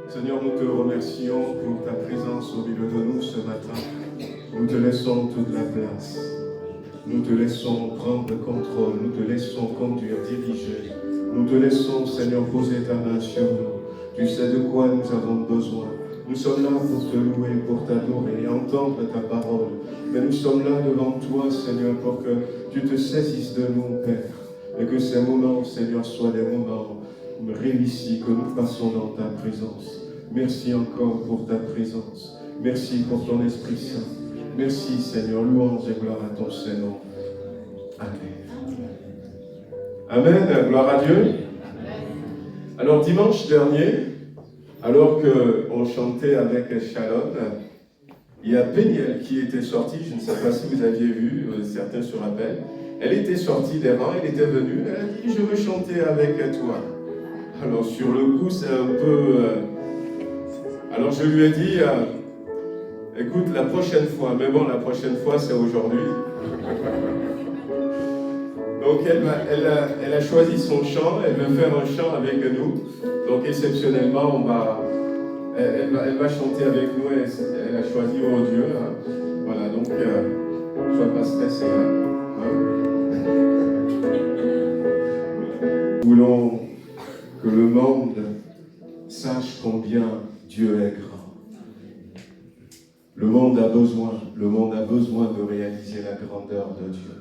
Seigneur, nous te remercions pour ta présence au milieu de nous ce matin. Nous te laissons toute la place. Nous te laissons prendre le contrôle. Nous te laissons conduire, diriger. Nous te laissons, Seigneur, poser ta main sur nous. Tu sais de quoi nous avons besoin. Nous sommes là pour te louer, pour t'adorer et entendre ta parole. Mais nous sommes là devant toi, Seigneur, pour que tu te saisisses de nous, Père. Et que ces moments, Seigneur, soient des moments réussis, que nous passons dans ta présence. Merci encore pour ta présence. Merci pour ton Esprit Saint. Merci, Seigneur. Louange et gloire à ton Saint-Nom. Amen. Amen. Gloire à Dieu. Alors, dimanche dernier, alors qu'on chantait avec Shalom, il y a Péniel qui était sortie. Je ne sais pas si vous aviez vu, certains se rappellent. Elle était sortie des rangs, elle était venue. Elle a dit, je veux chanter avec toi. Alors, sur le coup, c'est un peu... Alors je lui ai dit, écoute, la prochaine fois, mais bon, la prochaine fois, c'est aujourd'hui. Donc elle a choisi son chant, elle veut faire un chant avec nous. Donc exceptionnellement, elle va chanter avec nous, elle a choisi Oh Dieu. Hein. Voilà, donc, sois pas stressé. Hein. Nous voulons que le monde sache combien Dieu est grand. Le monde a besoin de réaliser la grandeur de Dieu.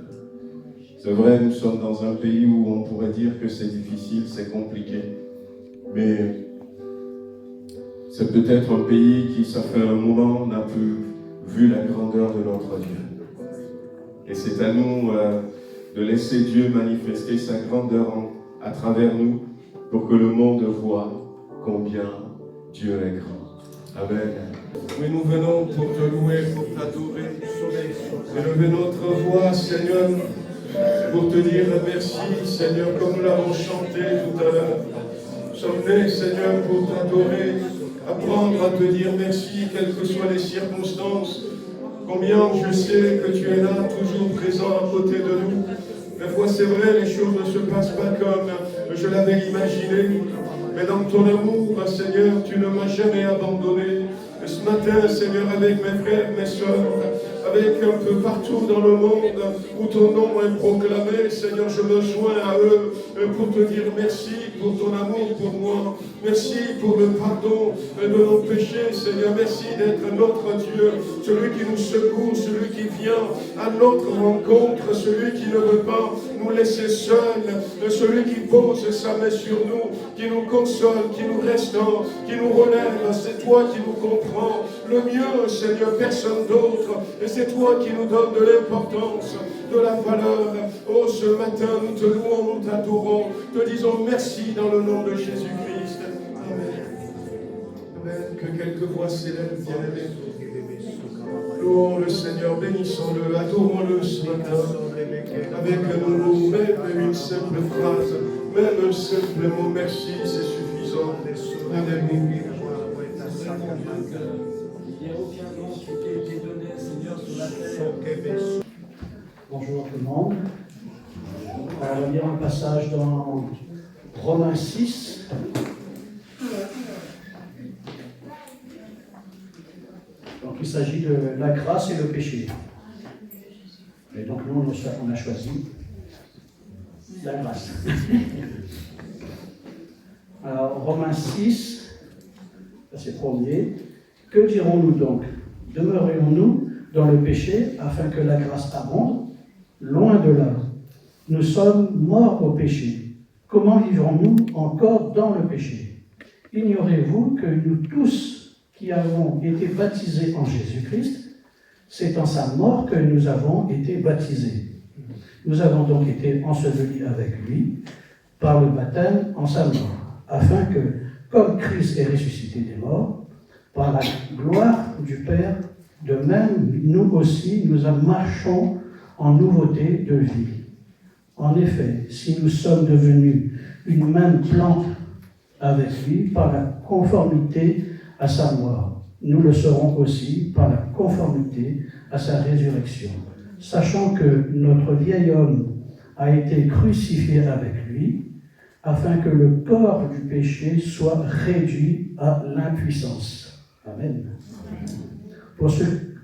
C'est vrai, nous sommes dans un pays où on pourrait dire que c'est difficile, c'est compliqué. Mais c'est peut-être un pays qui, ça fait un moment, n'a plus vu la grandeur de notre Dieu. Et c'est à nous de laisser Dieu manifester sa grandeur à travers nous pour que le monde voie combien Dieu est grand. Amen. Oui, nous venons pour te louer, pour t'adorer. Élever notre voix, Seigneur, pour te dire merci, Seigneur, comme nous l'avons chanté tout à l'heure. Nous sommes nés, Seigneur, pour t'adorer, apprendre à te dire merci, quelles que soient les circonstances. Combien je sais que tu es là, toujours présent à côté de nous. Des fois, c'est vrai, les choses ne se passent pas comme je l'avais imaginé. Mais dans ton amour, Seigneur, tu ne m'as jamais abandonné. Et ce matin, Seigneur, avec mes frères, mes soeurs, avec un peu partout dans le monde où ton nom est proclamé, Seigneur, je me joins à eux pour te dire merci pour ton amour pour moi. Merci pour le pardon de nos péchés, Seigneur. Merci d'être notre Dieu, celui qui nous secoue, celui qui vient à notre rencontre, celui qui ne veut pas nous laisser seuls, celui qui pose sa main sur nous, qui nous console, qui nous restaure, qui nous relève. C'est toi qui nous comprends le mieux, Seigneur, personne d'autre. Et c'est toi qui nous donnes de l'importance, de la valeur. Oh, ce matin, nous te louons, nous t'adorons, te disons merci dans le nom de Jésus-Christ. Amen. Amen. Que quelques voix s'élèvent, bien-aimés. Louons le Seigneur, bénissons-le, adorons-le ce matin. Avec nous, même une simple phrase, même un simple mot, merci, c'est suffisant. Alléluia. Il n'y a aucun nom qui t'ait été donné, Seigneur, sur la terre. Bonjour tout le monde. On va lire un passage dans Romains 6. Donc il s'agit de la grâce et le péché. Et donc nous, on a choisi la grâce. Alors Romains 6, verset 1er. Que dirons-nous donc? Demeurons-nous dans le péché afin que la grâce abonde? Loin de là. Nous sommes morts au péché. Comment vivrons-nous encore dans le péché? Ignorez-vous que nous tous qui avons été baptisés en Jésus-Christ, c'est en sa mort que nous avons été baptisés. Nous avons donc été ensevelis avec lui par le baptême en sa mort, afin que, comme Christ est ressuscité des morts, par la gloire du Père, de même nous aussi, nous marchons en nouveauté de vie. En effet, si nous sommes devenus une même plante avec lui par la conformité à sa mort, nous le serons aussi par la conformité à sa résurrection, sachant que notre vieil homme a été crucifié avec lui, afin que le corps du péché soit réduit à l'impuissance. Amen.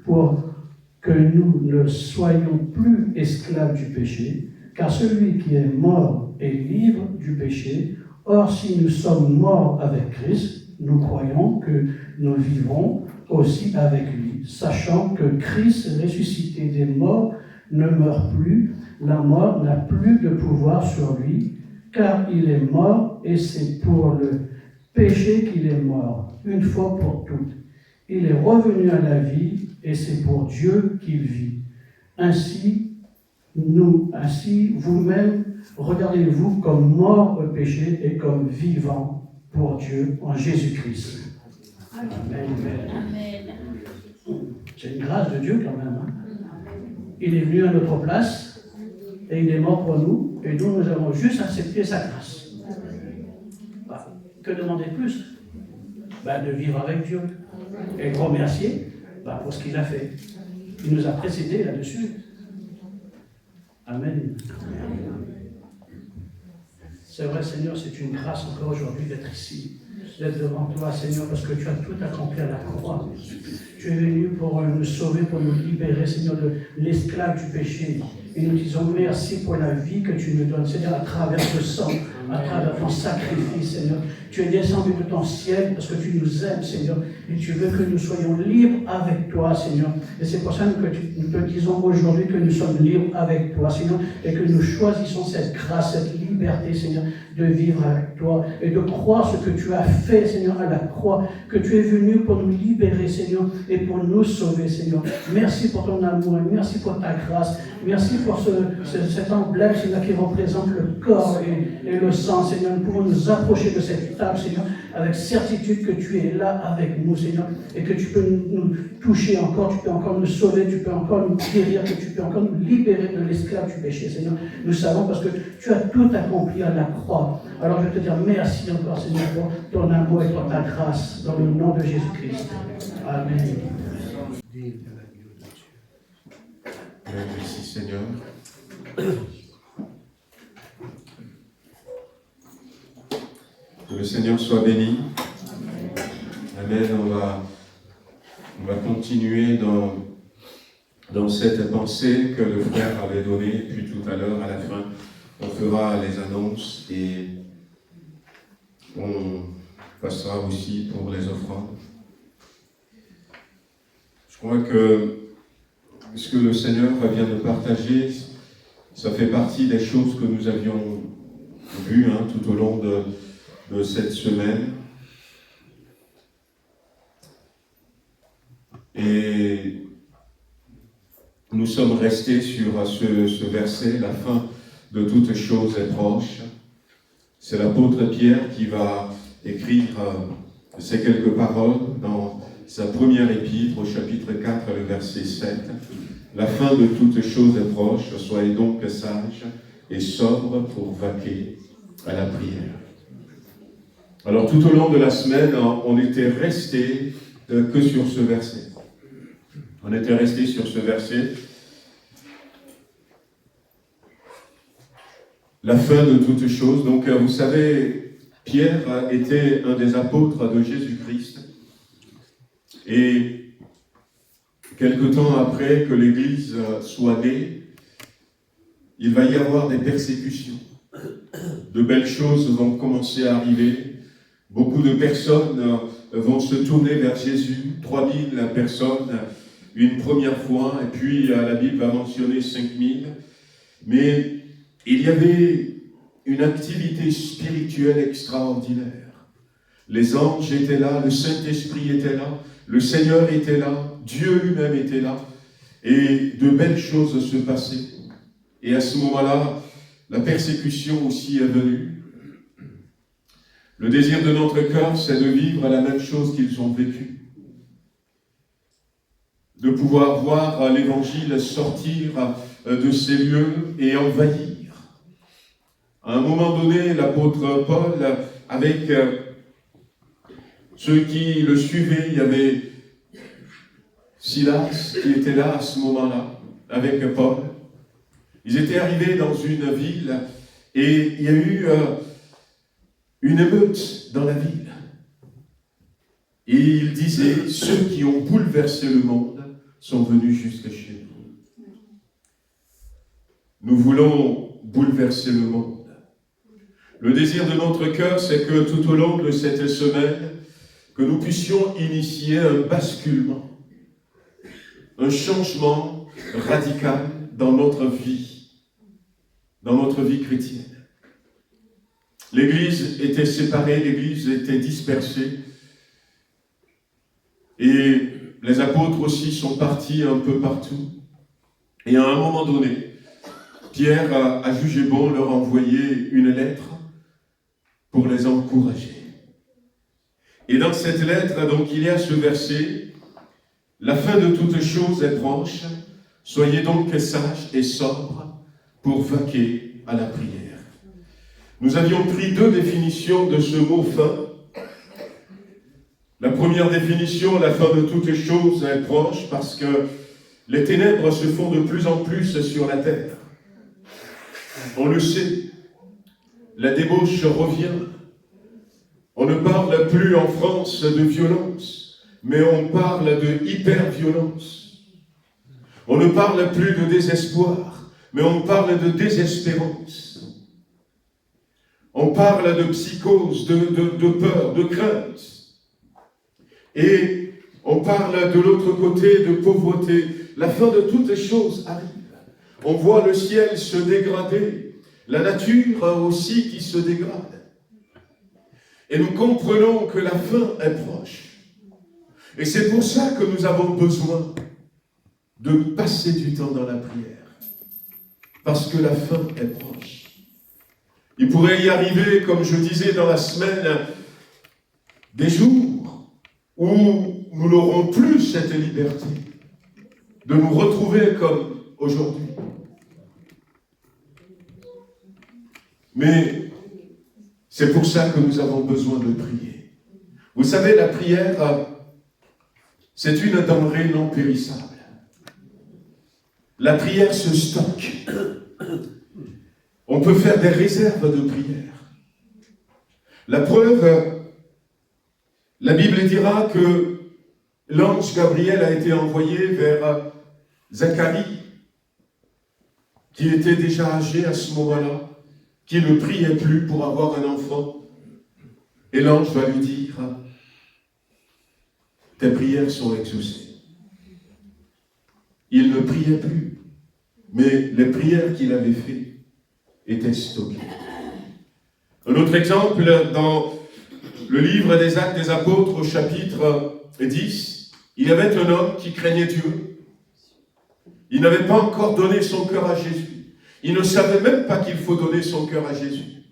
Pour que nous ne soyons plus esclaves du péché, car celui qui est mort est libre du péché. Or, si nous sommes morts avec Christ, nous croyons que nous vivrons aussi avec lui, sachant que Christ, ressuscité des morts, ne meurt plus, la mort n'a plus de pouvoir sur lui, car il est mort et c'est pour le péché qu'il est mort, une fois pour toutes. Il est revenu à la vie et c'est pour Dieu qu'il vit. Ainsi, vous-même, regardez-vous comme morts au péché et comme vivants pour Dieu en Jésus-Christ. Amen. C'est une grâce de Dieu quand même. Hein? Il est venu à notre place et il est mort pour nous et nous avons juste accepté sa grâce. Que demander de plus? De vivre avec Dieu et le remercier pour ce qu'il a fait. Il nous a précédés là-dessus. Amen. C'est vrai, Seigneur, c'est une grâce encore aujourd'hui d'être ici, d'être devant toi, Seigneur, parce que tu as tout accompli à la croix. Tu es venu pour nous sauver, pour nous libérer, Seigneur, de l'esclave du péché. Et nous disons merci pour la vie que tu nous donnes, Seigneur, à travers le sang, à travers ton sacrifice, Seigneur. Tu es descendu de ton ciel parce que tu nous aimes, Seigneur, et tu veux que nous soyons libres avec toi, Seigneur. Et c'est pour ça que nous te disons aujourd'hui que nous sommes libres avec toi, Seigneur, et que nous choisissons cette grâce, cette liberté, Seigneur, de vivre avec toi et de croire ce que tu as fait, Seigneur, à la croix, que tu es venu pour nous libérer, Seigneur, et pour nous sauver, Seigneur. Merci pour ton amour, merci pour ta grâce, merci pour cet emblème, Seigneur, qui représente le corps et le sang, Seigneur. Nous pouvons nous approcher de cette table, Seigneur, avec certitude que tu es là avec nous, Seigneur, et que tu peux nous toucher encore, tu peux encore nous sauver, tu peux encore nous guérir, que tu peux encore nous libérer de l'esclave du péché, Seigneur. Nous savons parce que tu as tout accompli à la croix. Alors je veux te dire merci encore, Seigneur, pour ton amour et pour ta grâce, dans le nom de Jésus-Christ. Amen. Merci Seigneur. Que le Seigneur soit béni. Amen. On va continuer dans cette pensée que le frère avait donnée. Et puis tout à l'heure, à la fin, on fera les annonces et on passera aussi pour les offrandes. Je crois que ce que le Seigneur vient de partager, ça fait partie des choses que nous avions vues tout au long de cette semaine. Et nous sommes restés sur ce verset, la fin de toute chose est proche. C'est l'apôtre Pierre qui va écrire ces quelques paroles dans sa première épître au chapitre 4, le verset 7. La fin de toute chose est proche, soyez donc sages et sobres pour vaquer à la prière. Alors tout au long de la semaine, on était resté que sur ce verset. On était resté sur ce verset. La fin de toute chose. Donc vous savez, Pierre était un des apôtres de Jésus-Christ. Et quelque temps après que l'Église soit née, il va y avoir des persécutions. De belles choses vont commencer à arriver. Beaucoup de personnes vont se tourner vers Jésus. 3000 personnes une première fois, et puis la Bible va mentionner 5000. Mais il y avait une activité spirituelle extraordinaire. Les anges étaient là, le Saint-Esprit était là, le Seigneur était là, Dieu lui-même était là, et de belles choses se passaient. Et à ce moment-là, la persécution aussi est venue. Le désir de notre cœur, c'est de vivre la même chose qu'ils ont vécu. De pouvoir voir l'Évangile sortir de ces lieux et envahir. À un moment donné, l'apôtre Paul, avec ceux qui le suivaient, il y avait Silas qui était là à ce moment-là, avec Paul. Ils étaient arrivés dans une ville et il y a eu une émeute dans la ville. Et il disait, ceux qui ont bouleversé le monde sont venus jusque chez nous. Nous voulons bouleverser le monde. Le désir de notre cœur, c'est que tout au long de cette semaine, que nous puissions initier un basculement, un changement radical dans notre vie chrétienne. L'Église était séparée, l'Église était dispersée, et les apôtres aussi sont partis un peu partout. Et à un moment donné, Pierre a jugé bon leur envoyer une lettre pour les encourager. Et dans cette lettre, donc, il y a ce verset, « La fin de toutes choses est proche, soyez donc sages et sobres pour vaquer à la prière. » Nous avions pris 2 définitions de ce mot « fin ». La première définition, la fin de toutes choses est proche parce que les ténèbres se font de plus en plus sur la terre. On le sait, la débauche revient. On ne parle plus en France de violence, mais on parle de hyper-violence. On ne parle plus de désespoir, mais on parle de désespérance. On parle de psychose, de peur, de crainte. Et on parle de l'autre côté de pauvreté. La fin de toutes les choses arrive. On voit le ciel se dégrader, la nature aussi qui se dégrade. Et nous comprenons que la fin est proche. Et c'est pour ça que nous avons besoin de passer du temps dans la prière. Parce que la fin est proche. Il pourrait y arriver, comme je disais dans la semaine, des jours où nous n'aurons plus cette liberté de nous retrouver comme aujourd'hui. Mais c'est pour ça que nous avons besoin de prier. Vous savez, la prière, c'est une denrée non périssable. La prière se stocke. On peut faire des réserves de prière. La preuve, la Bible dira que l'ange Gabriel a été envoyé vers Zacharie, qui était déjà âgé à ce moment-là, qui ne priait plus pour avoir un enfant. Et l'ange va lui dire, tes prières sont exaucées. Il ne priait plus, mais les prières qu'il avait faites étaient stockées. Un autre exemple, dans le livre des Actes des Apôtres, au chapitre 10, il y avait un homme qui craignait Dieu. Il n'avait pas encore donné son cœur à Jésus. Il ne savait même pas qu'il faut donner son cœur à Jésus.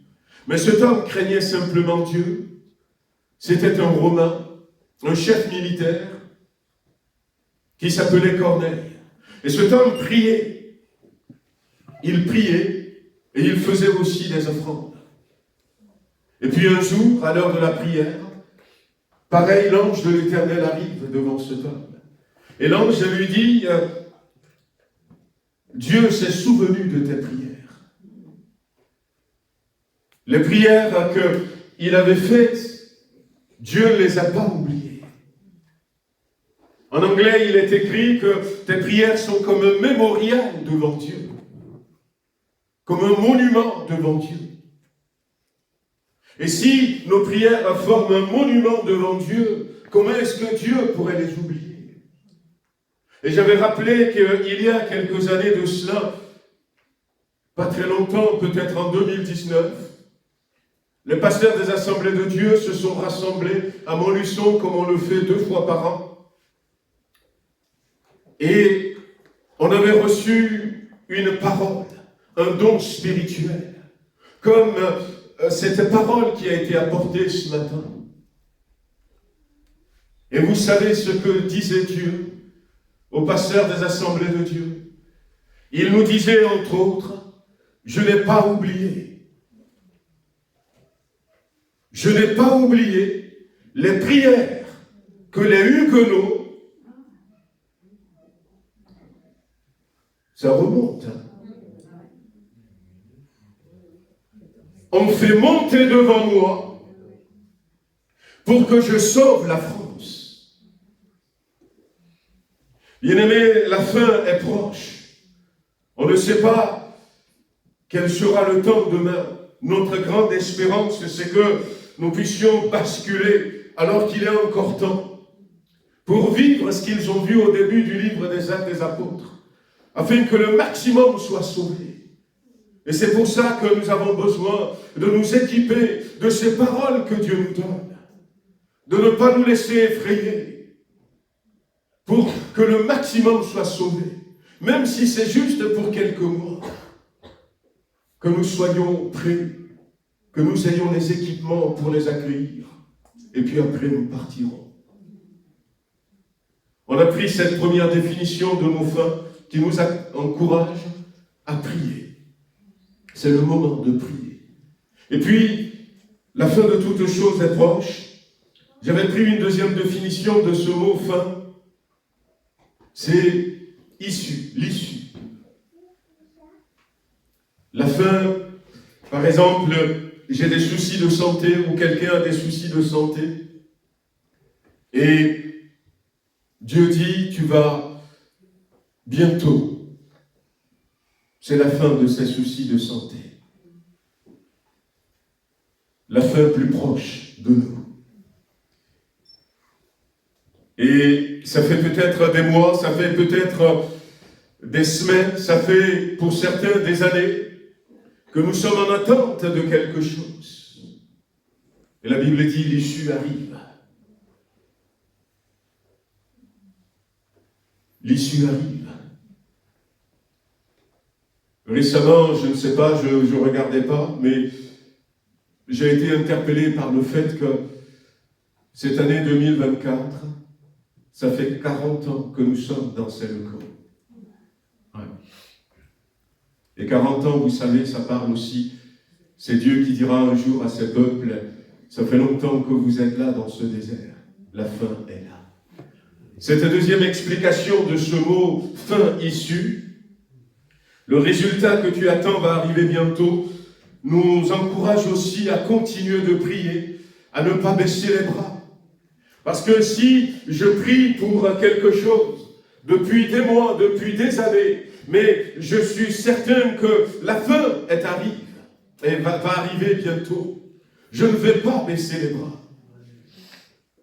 Mais cet homme craignait simplement Dieu. C'était un Romain, un chef militaire, qui s'appelait Corneille. Et cet homme priait. Il priait et il faisait aussi des offrandes. Et puis un jour, à l'heure de la prière, pareil, l'ange de l'Éternel arrive devant cet homme. Et l'ange lui dit, Dieu s'est souvenu de tes prières. Les prières qu'il avait faites, Dieu ne les a pas oubliées. En anglais, il est écrit que tes prières sont comme un mémorial devant Dieu. Comme un monument devant Dieu. Et si nos prières forment un monument devant Dieu, comment est-ce que Dieu pourrait les oublier? Et j'avais rappelé qu'il y a quelques années de cela, pas très longtemps, peut-être en 2019, les pasteurs des Assemblées de Dieu se sont rassemblés à Montluçon, comme on le fait 2 fois par an. Et on avait reçu une parole, un don spirituel, comme cette parole qui a été apportée ce matin. Et vous savez ce que disait Dieu aux pasteurs des Assemblées de Dieu. Il nous disait entre autres, je n'ai pas oublié. Je n'ai pas oublié les prières que les Huguenots, ça remonte, ont fait monter devant moi pour que je sauve la France. Bien-aimés, la fin est proche. On ne sait pas quel sera le temps demain. Notre grande espérance, c'est que nous puissions basculer alors qu'il est encore temps pour vivre ce qu'ils ont vu au début du livre des Actes des Apôtres, afin que le maximum soit sauvé. Et c'est pour ça que nous avons besoin de nous équiper de ces paroles que Dieu nous donne, de ne pas nous laisser effrayer, pour que le maximum soit sauvé, même si c'est juste pour quelques mois, que nous soyons prêts, que nous ayons les équipements pour les accueillir, et puis après nous partirons. On a pris cette première définition de nos fins qui nous encourage à prier. C'est le moment de prier. Et puis, la fin de toute chose est proche. J'avais pris une deuxième définition de ce mot fin. C'est issue, l'issue. La fin, par exemple, j'ai des soucis de santé ou quelqu'un a des soucis de santé. Et Dieu dit, tu vas bientôt. C'est la fin de ces soucis de santé. La fin plus proche de nous. Et ça fait peut-être des mois, ça fait peut-être des semaines, ça fait pour certains des années que nous sommes en attente de quelque chose. Et la Bible dit, l'issue arrive. L'issue arrive. Récemment, je ne sais pas, je ne regardais pas, mais j'ai été interpellé par le fait que cette année 2024, ça fait 40 ans que nous sommes dans ces locaux. Ouais. Et 40 ans, vous savez, ça parle aussi, c'est Dieu qui dira un jour à ses peuples, ça fait longtemps que vous êtes là dans ce désert, la fin est là. Cette deuxième explication de ce mot « fin issue », le résultat que tu attends va arriver bientôt, nous encourage aussi à continuer de prier, à ne pas baisser les bras. Parce que si je prie pour quelque chose, depuis des mois, depuis des années, mais je suis certain que la fin va arriver bientôt, je ne vais pas baisser les bras.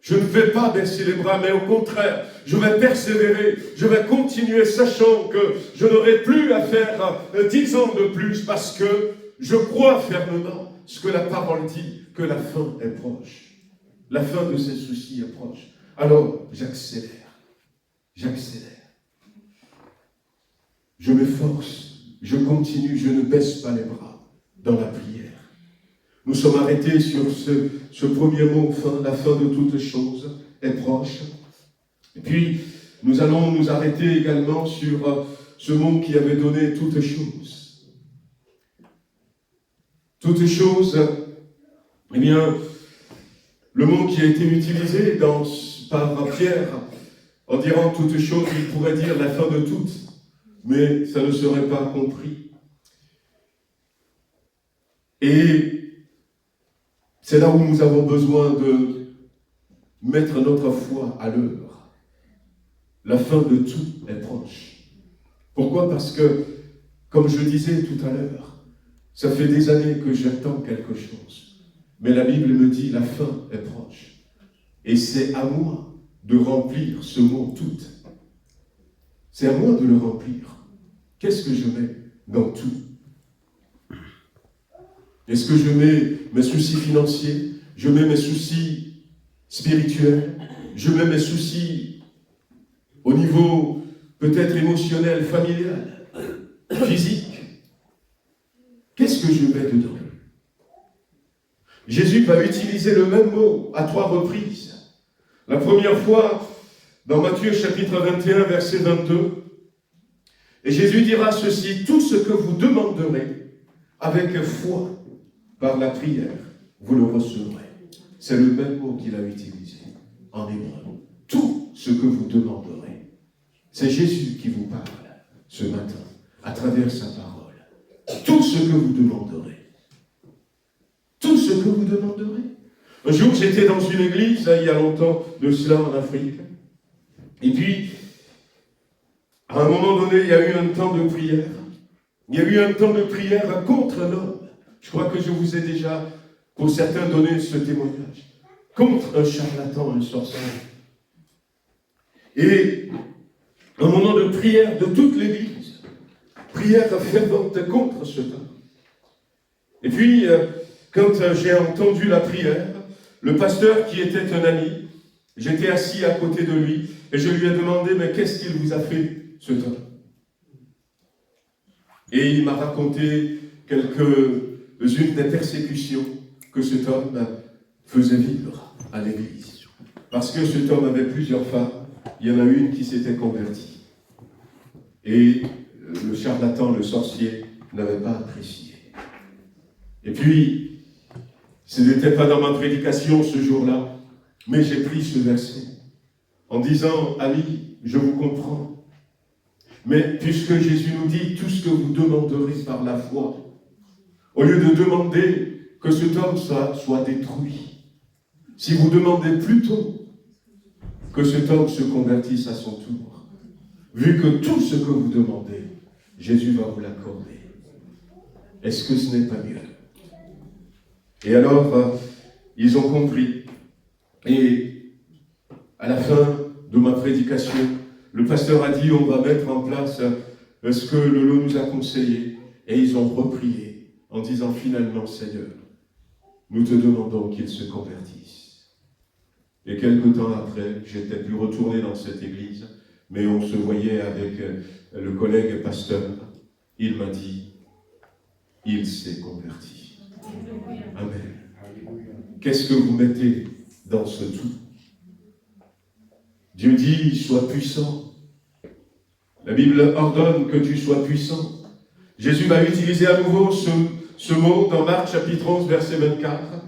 Je ne vais pas baisser les bras, mais au contraire, je vais persévérer, je vais continuer, sachant que je n'aurai plus à faire 10 ans de plus, parce que je crois fermement ce que la parole dit, que la fin est proche. La fin de ces soucis est proche. Alors, j'accélère. Je m'efforce, je continue, je ne baisse pas les bras dans la prière. Nous sommes arrêtés sur ce premier mot, fin, la fin de toutes choses est proche. Et puis, nous allons nous arrêter également sur ce mot qui avait donné toutes choses. Toutes choses, eh bien, le mot qui a été utilisé par Pierre, en disant toutes choses, il pourrait dire la fin de toutes, mais ça ne serait pas compris. Et c'est là où nous avons besoin de mettre notre foi à l'œuvre. La fin de tout est proche. Pourquoi? Parce que, comme je disais tout à l'heure, ça fait des années que j'attends quelque chose. Mais la Bible me dit, la fin est proche. Et c'est à moi de remplir ce mot tout. C'est à moi de le remplir. Qu'est-ce que je mets dans tout? Est-ce que je mets mes soucis financiers? Je mets mes soucis spirituels? Je mets mes soucis au niveau peut-être émotionnel, familial, physique? Qu'est-ce que je mets dedans? Jésus va utiliser le même mot à 3 reprises. La première fois, dans Matthieu chapitre 21, verset 22, et Jésus dira ceci, tout ce que vous demanderez avec foi par la prière, vous le recevrez. C'est le même mot qu'il a utilisé en hébreu. Tout ce que vous demanderez. C'est Jésus qui vous parle ce matin, à travers sa parole. Tout ce que vous demanderez. Tout ce que vous demanderez. Un jour, j'étais dans une église, il y a longtemps de cela en Afrique. Et puis, à un moment donné, il y a eu un temps de prière. Il y a eu un temps de prière contre l'homme. Je crois que je vous ai déjà, pour certains, donné ce témoignage. Contre un charlatan, un sorcier. Et un moment de prière de toute l'église. Prière fervente contre ce temps. Et puis, quand j'ai entendu la prière, le pasteur qui était un ami, j'étais assis à côté de lui et je lui ai demandé, mais qu'est-ce qu'il vous a fait ce temps? Et il m'a raconté quelques-unes des persécutions que cet homme faisait vivre à l'église. Parce que cet homme avait plusieurs femmes, il y en a une qui s'était convertie. Et le charlatan, le sorcier, n'avait pas apprécié. Et puis, ce n'était pas dans ma prédication ce jour-là, mais j'ai pris ce verset en disant, ami, je vous comprends. Mais puisque Jésus nous dit tout ce que vous demanderez par la foi, au lieu de demander que cet homme soit détruit, si vous demandez plutôt que cet homme se convertisse à son tour, vu que tout ce que vous demandez, Jésus va vous l'accorder, est-ce que ce n'est pas mieux? Et alors, ils ont compris. Et à la fin de ma prédication, le pasteur a dit, on va mettre en place ce que Lolo nous a conseillé. Et ils ont reprié en disant, finalement, Seigneur, nous te demandons qu'il se convertisse. Et quelque temps après, j'étais pu retourner dans cette église, mais on se voyait avec le collègue pasteur. Il m'a dit, il s'est converti. Amen. Qu'est-ce que vous mettez dans ce tout? Dieu dit, sois puissant. La Bible ordonne que tu sois puissant. Jésus va utiliser à nouveau ce mot dans Marc chapitre 11, verset 24.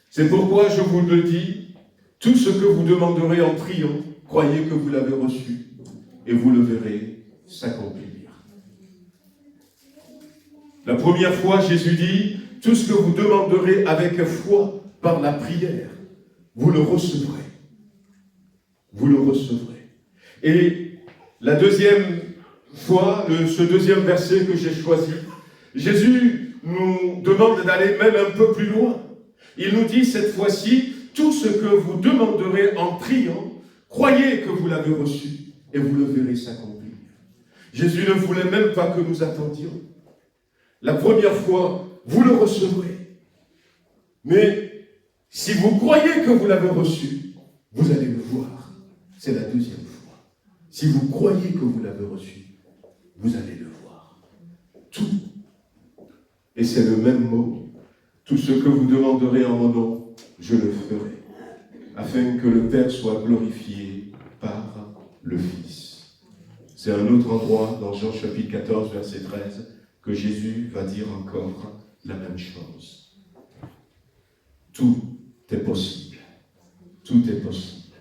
C'est pourquoi je vous le dis, tout ce que vous demanderez en priant, croyez que vous l'avez reçu, et vous le verrez s'accomplir. La première fois, Jésus dit, tout ce que vous demanderez avec foi par la prière, vous le recevrez. Vous le recevrez. Et la deuxième fois, ce deuxième verset que j'ai choisi, Jésus nous demande d'aller même un peu plus loin. Il nous dit cette fois-ci, tout ce que vous demanderez en priant, croyez que vous l'avez reçu et vous le verrez s'accomplir. Jésus ne voulait même pas que nous attendions. La première fois, vous le recevrez. Mais si vous croyez que vous l'avez reçu, vous allez le voir. C'est la deuxième fois. Si vous croyez que vous l'avez reçu, vous allez le voir. Tout. Et c'est le même mot. Tout ce que vous demanderez en mon nom, je le ferai, afin que le Père soit glorifié par le Fils. C'est un autre endroit, dans Jean chapitre 14, verset 13, que Jésus va dire encore la même chose. Tout est possible. Tout est possible.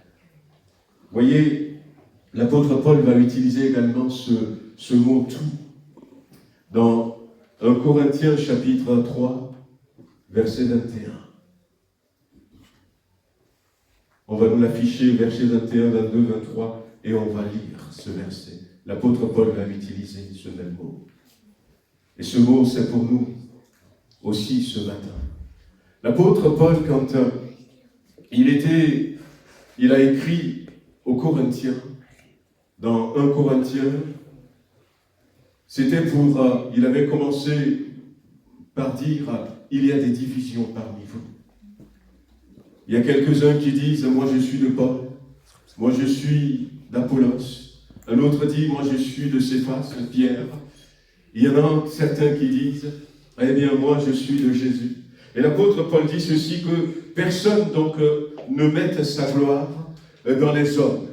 Voyez, l'apôtre Paul va utiliser également ce mot « tout » dans 1 Corinthiens chapitre 3, verset 21. On va nous l'afficher, verset 21, 22, 23, et on va lire ce verset. L'apôtre Paul va utiliser ce même mot. Et ce mot, c'est pour nous aussi ce matin. L'apôtre Paul, quand il a écrit aux Corinthiens, dans 1 Corinthiens, c'était il avait commencé par dire, il y a des divisions parmi vous. Il y a quelques-uns qui disent, moi je suis de Paul, moi je suis d'Apollos. Un autre dit, moi je suis de Céphas, de Pierre. Il y en a certains qui disent, eh bien moi je suis de Jésus. Et l'apôtre Paul dit ceci, que personne donc ne mette sa gloire dans les hommes,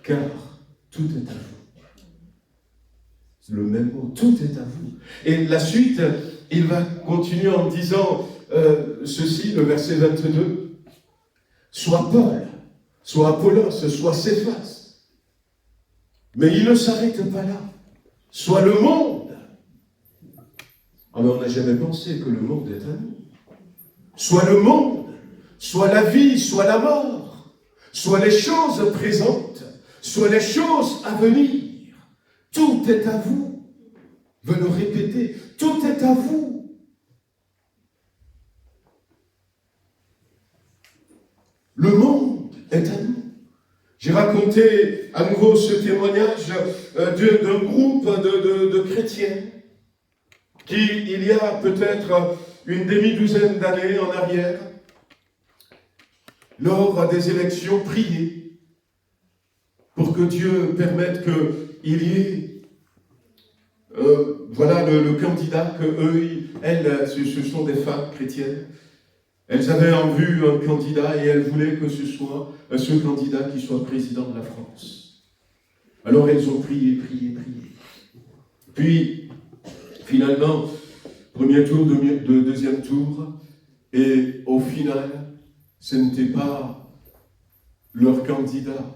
car tout est à vous. C'est le même mot, tout est à vous. Et la suite, il va continuer en disant ceci, le verset 22, soit Paul, soit Apollos, soit Céphas. Mais il ne s'arrête pas là. Soit le monde. Ah, mais on n'a jamais pensé que le monde est à nous. soit le monde, soit la vie, soit la mort, soit les choses présentes, soit les choses à venir. Tout est à vous. Je veux le répéter, tout est à vous. Le monde est à nous. J'ai raconté à nouveau ce témoignage d'un groupe de chrétiens qui, il y a peut-être une demi-douzaine d'années en arrière, lors des élections, priaient pour que Dieu permette qu'il y ait voilà le candidat que elles, ce sont des femmes chrétiennes. Elles avaient en vue un candidat et elles voulaient que ce soit ce candidat qui soit président de la France. Alors elles ont prié. Puis, finalement, premier tour, deuxième tour, et au final, ce n'était pas leur candidat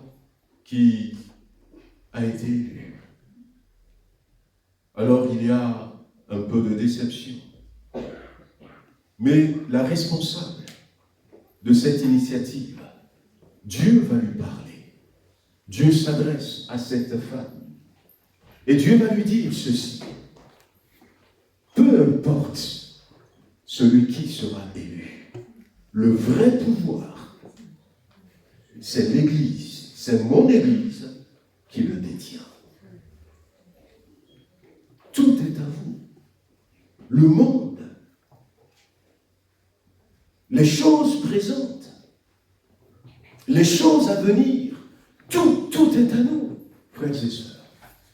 qui a été élu. Alors il y a un peu de déception. Mais la responsable de cette initiative, Dieu va lui parler. Dieu s'adresse à cette femme. Et Dieu va lui dire ceci. Peu importe celui qui sera élu, le vrai pouvoir, c'est l'Église, c'est mon Église qui le détient. Tout est à vous. Le monde, les choses présentes, les choses à venir, tout est à nous, frères et sœurs,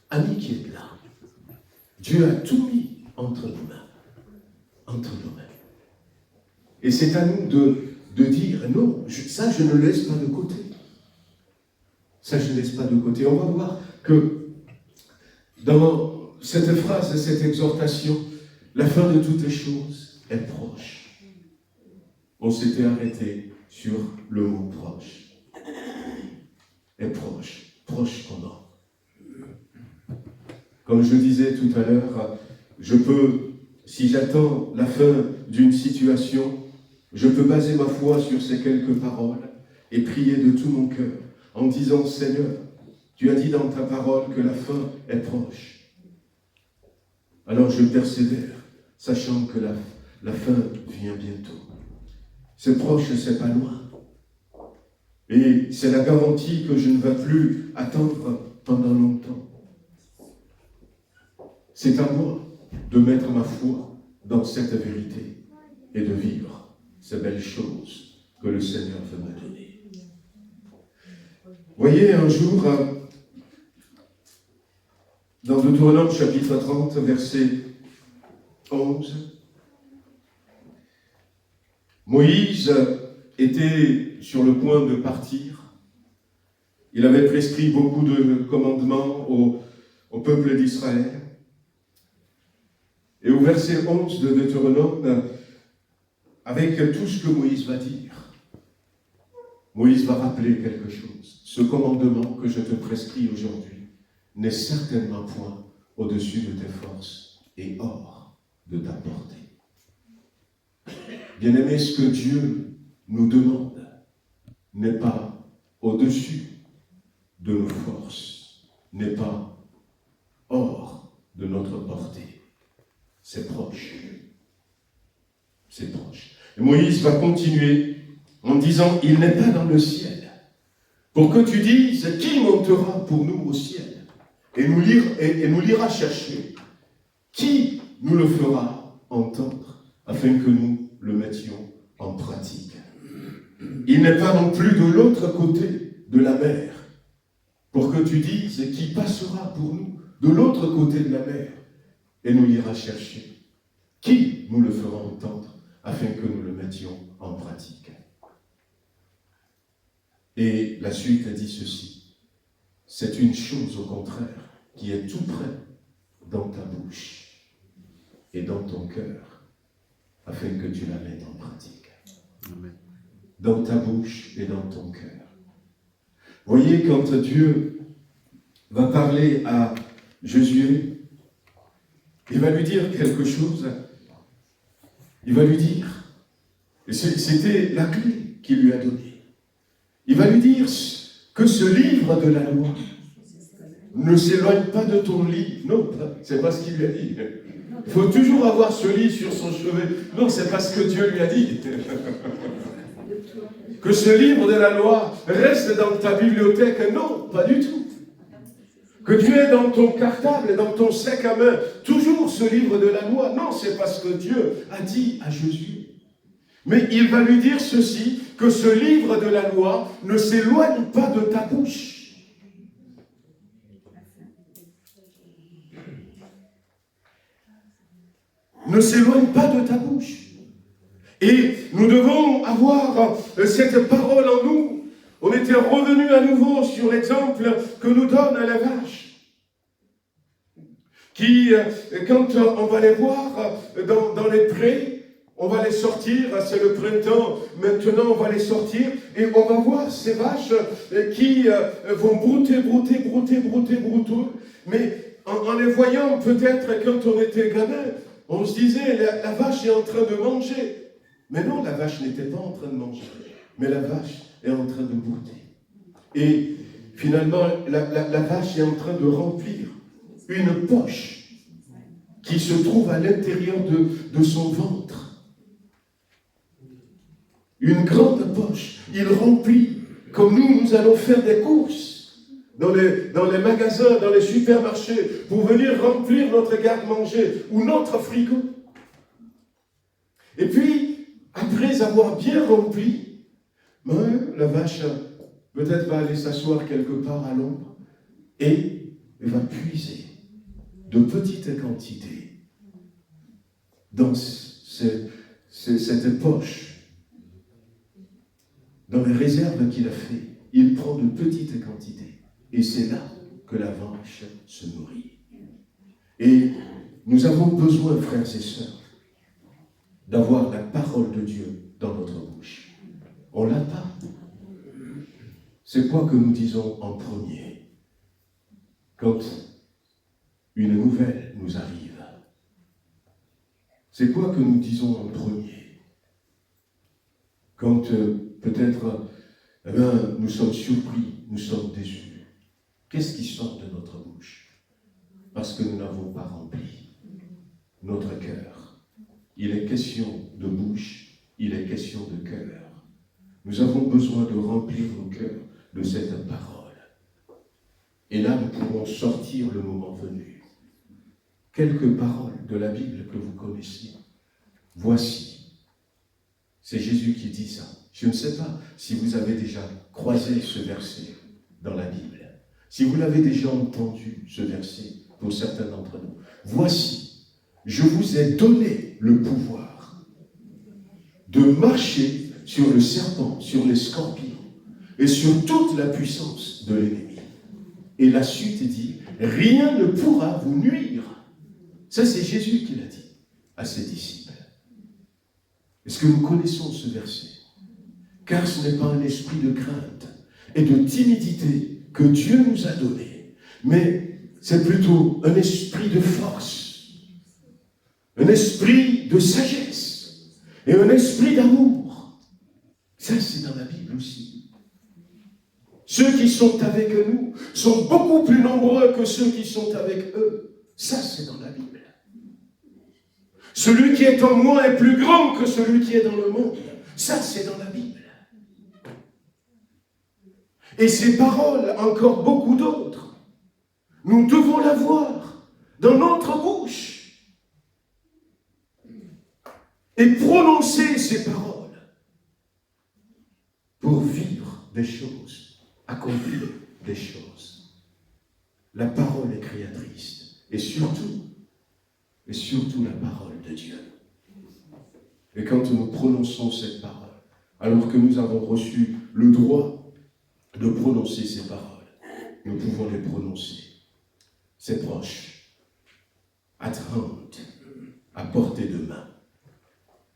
amis qui êtes là. Dieu a tout mis entre nos mains, Et c'est à nous de dire, non, ça je ne laisse pas de côté. Ça je ne laisse pas de côté. On va voir que dans cette phrase, cette exhortation, la fin de toutes les choses est proche. On s'était arrêté sur le mot proche. Est proche. Proche comment? Comme je disais tout à l'heure, je peux, si j'attends la fin d'une situation, je peux baser ma foi sur ces quelques paroles et prier de tout mon cœur en disant, Seigneur, tu as dit dans ta parole que la fin est proche. Alors je persévère, sachant que la fin vient bientôt. C'est proche, c'est pas loin. Et c'est la garantie que je ne vais plus attendre pendant longtemps. C'est à moi de mettre ma foi dans cette vérité et de vivre ces belles choses que le Seigneur veut me donner. Voyez, un jour, dans Deutéronome chapitre 30, verset 11, Moïse était sur le point de partir. Il avait prescrit beaucoup de commandements au peuple d'Israël. Et au verset 11 de Deutéronome, avec tout ce que Moïse va dire, Moïse va rappeler quelque chose. Ce commandement que je te prescris aujourd'hui n'est certainement point au-dessus de tes forces et hors de ta portée. Bien-aimés, ce que Dieu nous demande n'est pas au-dessus de nos forces, n'est pas hors de notre portée. C'est proche. C'est proche. Et Moïse va continuer en disant, il n'est pas dans le ciel. Pour que tu dises, qui montera pour nous au ciel et nous l'ira chercher? Qui nous le fera entendre afin que nous le mettions en pratique? Il n'est pas non plus de l'autre côté de la mer. Pour que tu dises, qui passera pour nous de l'autre côté de la mer et nous l'ira chercher? Qui nous le fera entendre afin que nous le mettions en pratique? Et la suite a dit ceci. C'est une chose au contraire qui est tout près dans ta bouche et dans ton cœur afin que tu la mettes en pratique. Amen. Dans ta bouche et dans ton cœur. Voyez, quand Dieu va parler à Josué, il va lui dire quelque chose. Il va lui dire, Et c'était la clé qu'il lui a donnée. Il va lui dire que ce livre de la loi ne s'éloigne pas de ton lit. Non, c'est pas ce qu'il lui a dit. Il faut toujours avoir ce lit sur son chevet. Non, c'est pas ce que Dieu lui a dit. Que ce livre de la loi reste dans ta bibliothèque. Non, pas du tout. Que Dieu est dans ton cartable, dans ton sac à main. Toujours ce livre de la loi. Non, c'est parce que Dieu a dit à Jésus. Mais il va lui dire ceci, que ce livre de la loi ne s'éloigne pas de ta bouche. Ne s'éloigne pas de ta bouche. Et nous devons avoir cette parole en nous. On était revenu à nouveau sur l'exemple que nous donne la vache. Qui, quand on va les voir dans les prés, on va les sortir, c'est le printemps, maintenant on va les sortir, et on va voir ces vaches qui vont brouter, mais en les voyant peut-être quand on était gamin, on se disait, la vache est en train de manger. Mais non, la vache n'était pas en train de manger, mais la vache est en train de brouter. Et finalement, la vache est en train de remplir une poche qui se trouve à l'intérieur de son ventre. Une grande poche. Il remplit, comme nous allons faire des courses dans les magasins, dans les supermarchés, pour venir remplir notre garde-manger ou notre frigo. Et puis, après avoir bien rempli, la vache peut-être va aller s'asseoir quelque part à l'ombre et va puiser de petites quantités dans cette poche. Dans les réserves qu'il a fait, il prend de petites quantités. Et c'est là que la vache se nourrit. Et nous avons besoin, frères et sœurs, d'avoir la parole de Dieu dans notre bouche. On l'a pas. C'est quoi que nous disons en premier quand une nouvelle nous arrive? C'est quoi que nous disons en premier quand peut-être nous sommes surpris, nous sommes déçus? Qu'est-ce qui sort de notre bouche? Parce que nous n'avons pas rempli notre cœur. Il est question de bouche, il est question de cœur. Nous avons besoin de remplir nos cœurs de cette parole. Et là, nous pourrons sortir le moment venu. Quelques paroles de la Bible que vous connaissez. Voici. C'est Jésus qui dit ça. Je ne sais pas si vous avez déjà croisé ce verset dans la Bible. Si vous l'avez déjà entendu, ce verset, pour certains d'entre nous. Voici, je vous ai donné le pouvoir de marcher sur le serpent, sur les scorpions et sur toute la puissance de l'ennemi. Et la suite dit, rien ne pourra vous nuire. Ça, c'est Jésus qui l'a dit à ses disciples. Est-ce que nous connaissons ce verset? Car ce n'est pas un esprit de crainte et de timidité que Dieu nous a donné, mais c'est plutôt un esprit de force, un esprit de sagesse et un esprit d'amour. Ça, c'est dans la Bible aussi. Ceux qui sont avec nous sont beaucoup plus nombreux que ceux qui sont avec eux. Ça, c'est dans la Bible. Celui qui est en moi est plus grand que celui qui est dans le monde. Ça, c'est dans la Bible. Et ces paroles, encore beaucoup d'autres, nous devons l'avoir dans notre bouche et prononcer ces paroles pour vivre des choses, accomplir des choses. La parole est créatrice et surtout la parole de Dieu. Et quand nous prononçons cette parole, alors que nous avons reçu le droit de prononcer ces paroles, nous pouvons les prononcer. C'est proche, à 30, à portée de main.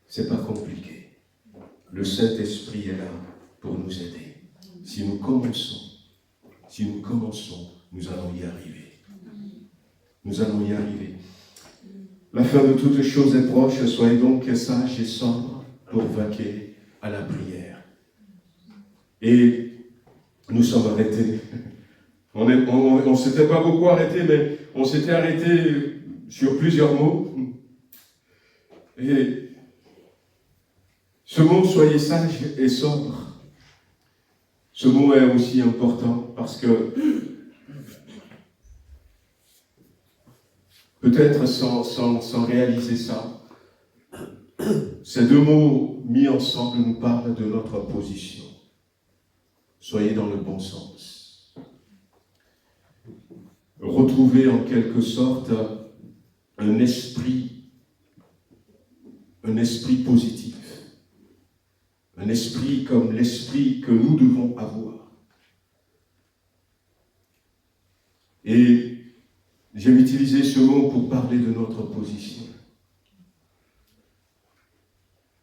C'est pas compliqué. Le Saint-Esprit est là pour nous aider. Si nous commençons, nous allons y arriver. Nous allons y arriver. La fin de toutes choses est proche, soyez donc sages et sobres pour pour vaquer à la prière. Et nous sommes arrêtés. On ne s'était pas beaucoup arrêté, mais on s'était arrêté sur plusieurs mots. Et ce mot, soyez sages et sobres, ce mot est aussi important parce que peut-être sans réaliser ça, ces deux mots mis ensemble nous parlent de notre position. Soyez dans le bon sens. Retrouvez en quelque sorte un esprit positif. Un esprit comme l'esprit que nous devons avoir. Et j'ai utilisé ce mot pour parler de notre position.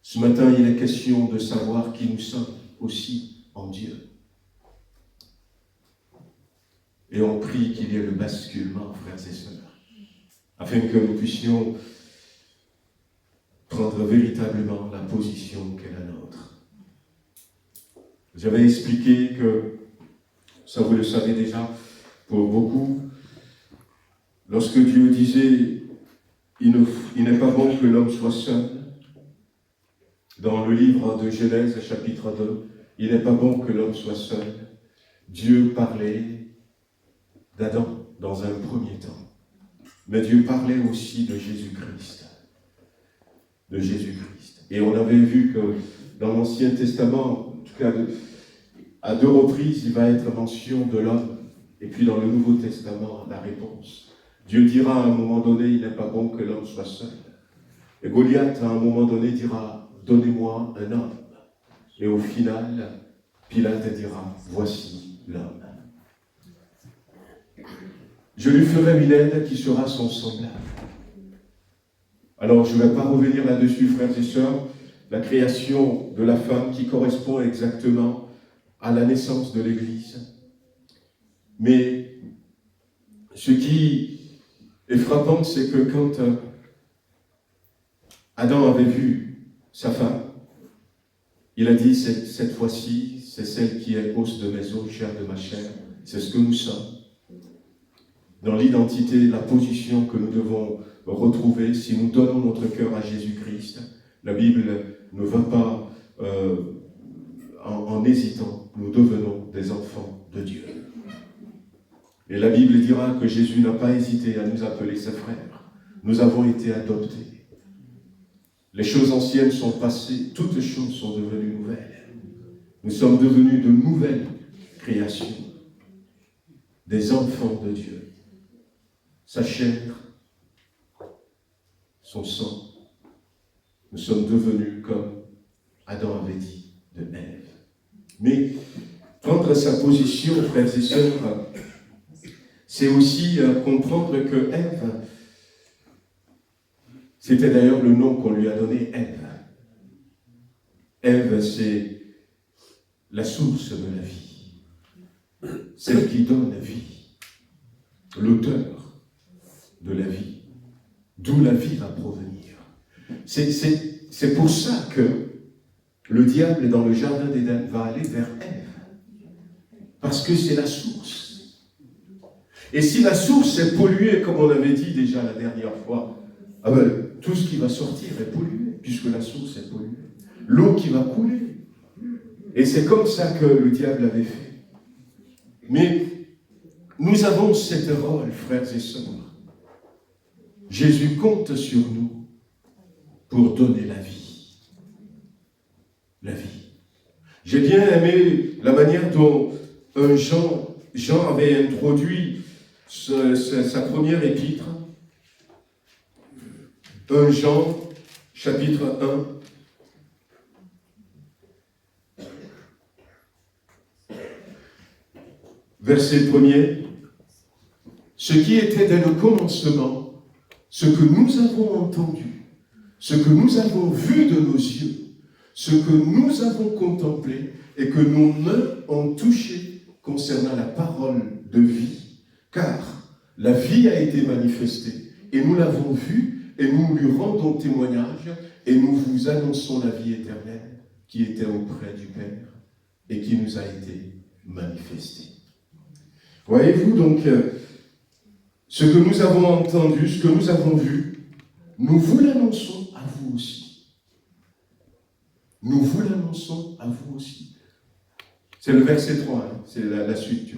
Ce matin, il est question de savoir qui nous sommes aussi en Dieu. Et on prie qu'il y ait le basculement, frères et sœurs, afin que nous puissions prendre véritablement la position qu'est la nôtre. J'avais expliqué que, ça vous le savez déjà, pour beaucoup, lorsque Dieu disait « il n'est pas bon que l'homme soit seul », dans le livre de Genèse, chapitre 2, « il n'est pas bon que l'homme soit seul », Dieu parlait d'Adam dans un premier temps. Mais Dieu parlait aussi de Jésus-Christ. De Jésus-Christ. Et on avait vu que dans l'Ancien Testament, en tout cas à 2 reprises, il va être mention de l'homme. Et puis dans le Nouveau Testament, la réponse. Dieu dira à un moment donné, il n'est pas bon que l'homme soit seul. Et Goliath, à un moment donné, dira, donnez-moi un homme. Et au final, Pilate dira, voici l'homme. Je lui ferai une aide qui sera son semblable. Alors, je ne vais pas revenir là-dessus, frères et sœurs. La création de la femme qui correspond exactement à la naissance de l'Église. Mais ce qui est frappant, c'est que quand Adam avait vu sa femme, il a dit, cette fois-ci, c'est celle qui est os de mes os, chair de ma chair. C'est ce que nous sommes. Dans l'identité, la position que nous devons retrouver, si nous donnons notre cœur à Jésus-Christ, la Bible ne va pas en hésitant, nous devenons des enfants de Dieu. Et la Bible dira que Jésus n'a pas hésité à nous appeler ses frères. Nous avons été adoptés. Les choses anciennes sont passées, toutes choses sont devenues nouvelles. Nous sommes devenus de nouvelles créations, des enfants de Dieu. Sa chair, son sang, nous sommes devenus comme Adam avait dit de Ève. Mais prendre sa position, frères et sœurs, c'est aussi comprendre que Ève, c'était d'ailleurs le nom qu'on lui a donné, Ève. Ève, c'est la source de la vie, celle qui donne la vie, l'auteur de la vie, d'où la vie va provenir. C'est pour ça que le diable, dans le jardin d'Éden, va aller vers Ève. Parce que c'est la source. Et si la source est polluée, comme on avait dit déjà la dernière fois, tout ce qui va sortir est pollué, puisque la source est polluée. L'eau qui va couler. Et c'est comme ça que le diable avait fait. Mais nous avons cette rôle, frères et sœurs. Jésus compte sur nous pour donner la vie. La vie. J'ai bien aimé la manière dont Jean avait introduit sa première épître. 1 Jean, chapitre 1, verset 1er. Ce qui était dès le commencement, ce que nous avons entendu, ce que nous avons vu de nos yeux, ce que nous avons contemplé et que nos mains ont touché concernant la parole de vie, car la vie a été manifestée et nous l'avons vue et nous lui rendons témoignage et nous vous annonçons la vie éternelle qui était auprès du Père et qui nous a été manifestée. Voyez-vous donc, ce que nous avons entendu, ce que nous avons vu, nous vous l'annonçons à vous aussi. Nous vous l'annonçons à vous aussi. C'est le verset 3, hein, c'est la suite.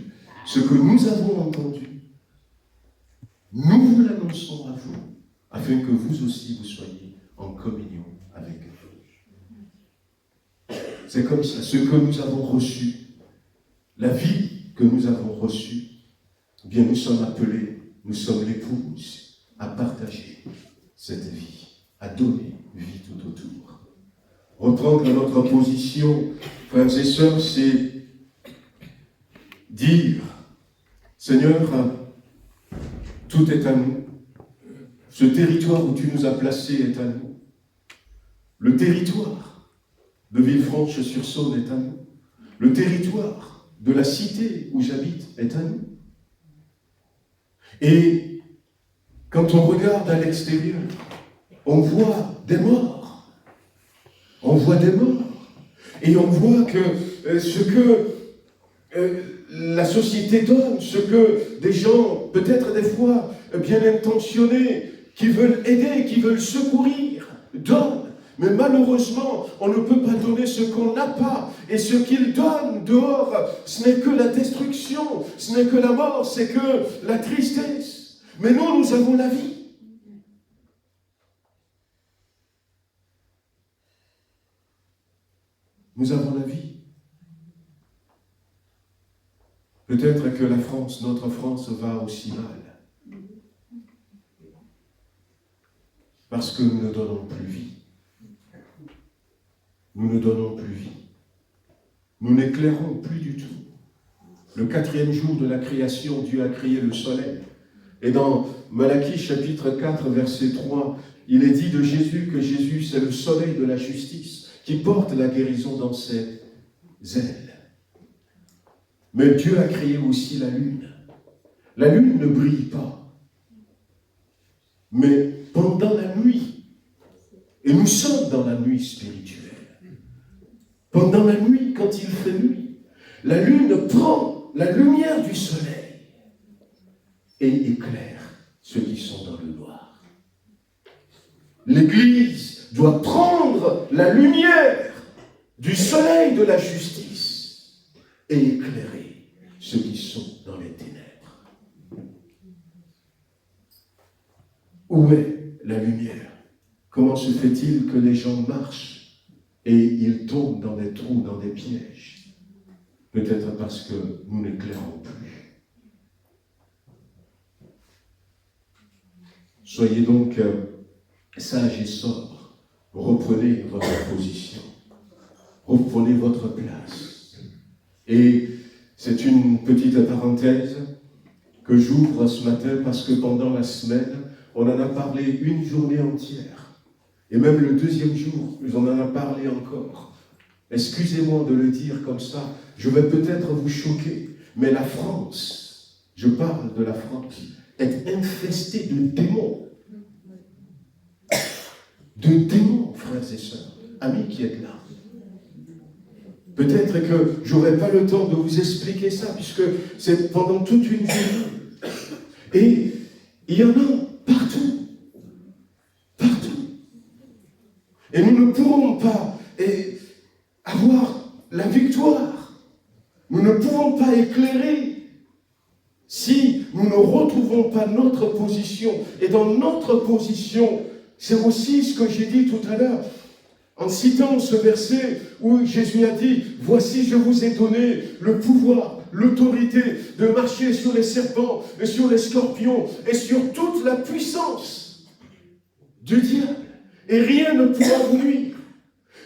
Ce que nous avons entendu, nous vous l'annonçons à vous, afin que vous aussi vous soyez en communion avec eux. C'est comme ça, ce que nous avons reçu, la vie que nous avons reçue, eh bien nous sommes appelés, nous sommes l'épouse à partager cette vie, à donner vie tout autour. Reprendre notre position, frères et sœurs, c'est dire, Seigneur, tout est à nous. Ce territoire où tu nous as placés est à nous. Le territoire de Villefranche-sur-Saône est à nous. Le territoire de la cité où j'habite est à nous. Et quand on regarde à l'extérieur, on voit des morts. On voit des morts. Et on voit que ce que la société donne, ce que des gens, peut-être des fois bien intentionnés, qui veulent aider, qui veulent secourir, donnent. Mais malheureusement, on ne peut pas donner ce qu'on n'a pas. Et ce qu'ils donnent dehors, ce n'est que la destruction, ce n'est que la mort, c'est que la tristesse. Mais nous, nous avons la vie. Nous avons la vie. Peut-être que la France, notre France, va aussi mal. Parce que nous ne donnons plus vie. Nous ne donnons plus vie. Nous n'éclairons plus du tout. Le 4e jour de la création, Dieu a créé le soleil. Et dans Malachie chapitre 4, verset 3, il est dit de Jésus que Jésus, c'est le soleil de la justice qui porte la guérison dans ses ailes. Mais Dieu a créé aussi la lune. La lune ne brille pas. Mais pendant la nuit, et nous sommes dans la nuit spirituelle, pendant la nuit, quand il fait nuit, la lune prend la lumière du soleil et éclaire ceux qui sont dans le noir. L'Église doit prendre la lumière du soleil de la justice et éclairer ceux qui sont dans les ténèbres. Où est la lumière? Comment se fait-il que les gens marchent et ils tombent dans des trous, dans des pièges? Peut-être parce que nous n'éclairons plus. Soyez donc sages et sobres. Reprenez votre position. Reprenez votre place. Et c'est une petite parenthèse que j'ouvre ce matin parce que pendant la semaine, on en a parlé une journée entière. Et même le 2e jour, on en a parlé encore. Excusez-moi de le dire comme ça, je vais peut-être vous choquer, mais la France, je parle de la France, est infestée de démons. De démons, frères et sœurs, amis qui êtes là. Peut-être que je n'aurai pas le temps de vous expliquer ça, puisque c'est pendant toute une journée. Et il y en a partout. Et nous ne pourrons pas avoir la victoire. Nous ne pouvons pas éclairer si nous ne retrouvons pas notre position. Et dans notre position, c'est aussi ce que j'ai dit tout à l'heure, en citant ce verset où Jésus a dit « Voici, je vous ai donné le pouvoir, l'autorité de marcher sur les serpents et sur les scorpions et sur toute la puissance du diable. Et rien ne pourra vous nuire.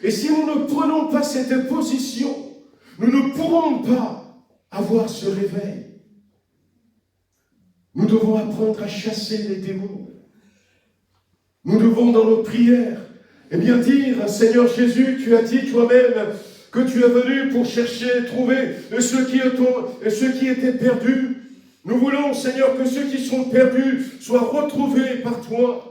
Et si nous ne prenons pas cette position, nous ne pourrons pas avoir ce réveil. Nous devons apprendre à chasser les démons. Nous devons, dans nos prières, dire, Seigneur Jésus, tu as dit toi-même que tu es venu pour chercher et trouver ceux qui étaient perdus. Nous voulons, Seigneur, que ceux qui sont perdus soient retrouvés par toi.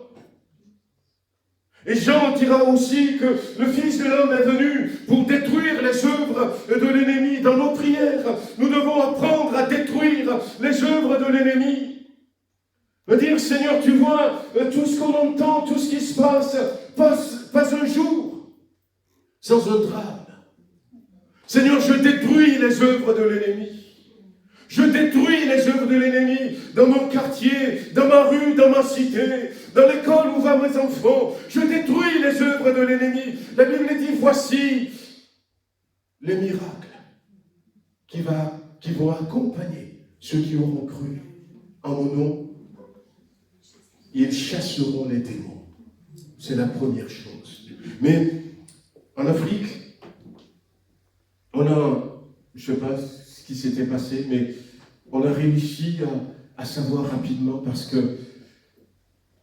Et Jean dira aussi que le Fils de l'homme est venu pour détruire les œuvres de l'ennemi. Dans nos prières, nous devons apprendre à détruire les œuvres de l'ennemi. Me dire, Seigneur, tu vois, tout ce qu'on entend, tout ce qui se passe, pas un jour sans un drame. Seigneur, je détruis les œuvres de l'ennemi. Je détruis les œuvres de l'ennemi dans mon quartier, dans ma rue, dans ma cité, dans l'école où vont mes enfants. Je détruis les œuvres de l'ennemi. La Bible dit, voici les miracles qui vont accompagner ceux qui auront cru en mon nom. Ils chasseront les démons. C'est la première chose. Mais en Afrique, on a, je ne sais pas ce qui s'était passé, mais on a réussi à savoir rapidement parce que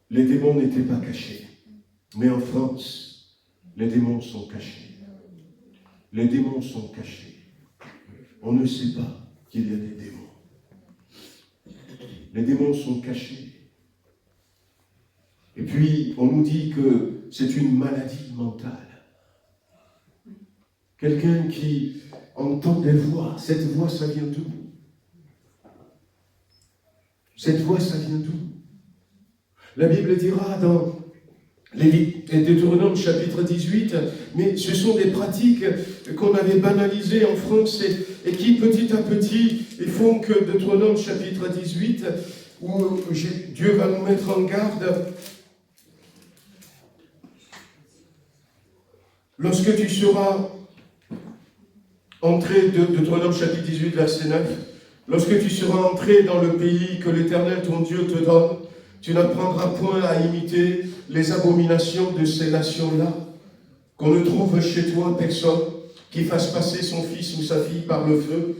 les démons n'étaient pas cachés. Mais en France, les démons sont cachés. Les démons sont cachés. On ne sait pas qu'il y a des démons. Les démons sont cachés. Et puis, on nous dit que c'est une maladie mentale. Quelqu'un qui entend des voix, cette voix, ça vient d'où? Cette voix, ça vient d'où? La Bible dira dans Deutéronome chapitre 18, mais ce sont des pratiques qu'on avait banalisées en France et qui petit à petit font que Deutéronome chapitre 18, où Dieu va nous mettre en garde. Lorsque tu seras entré, Deutéronome chapitre 18, verset 9, lorsque tu seras entré dans le pays que l'Éternel ton Dieu te donne, tu n'apprendras point à imiter les abominations de ces nations-là, qu'on ne trouve chez toi personne qui fasse passer son fils ou sa fille par le feu,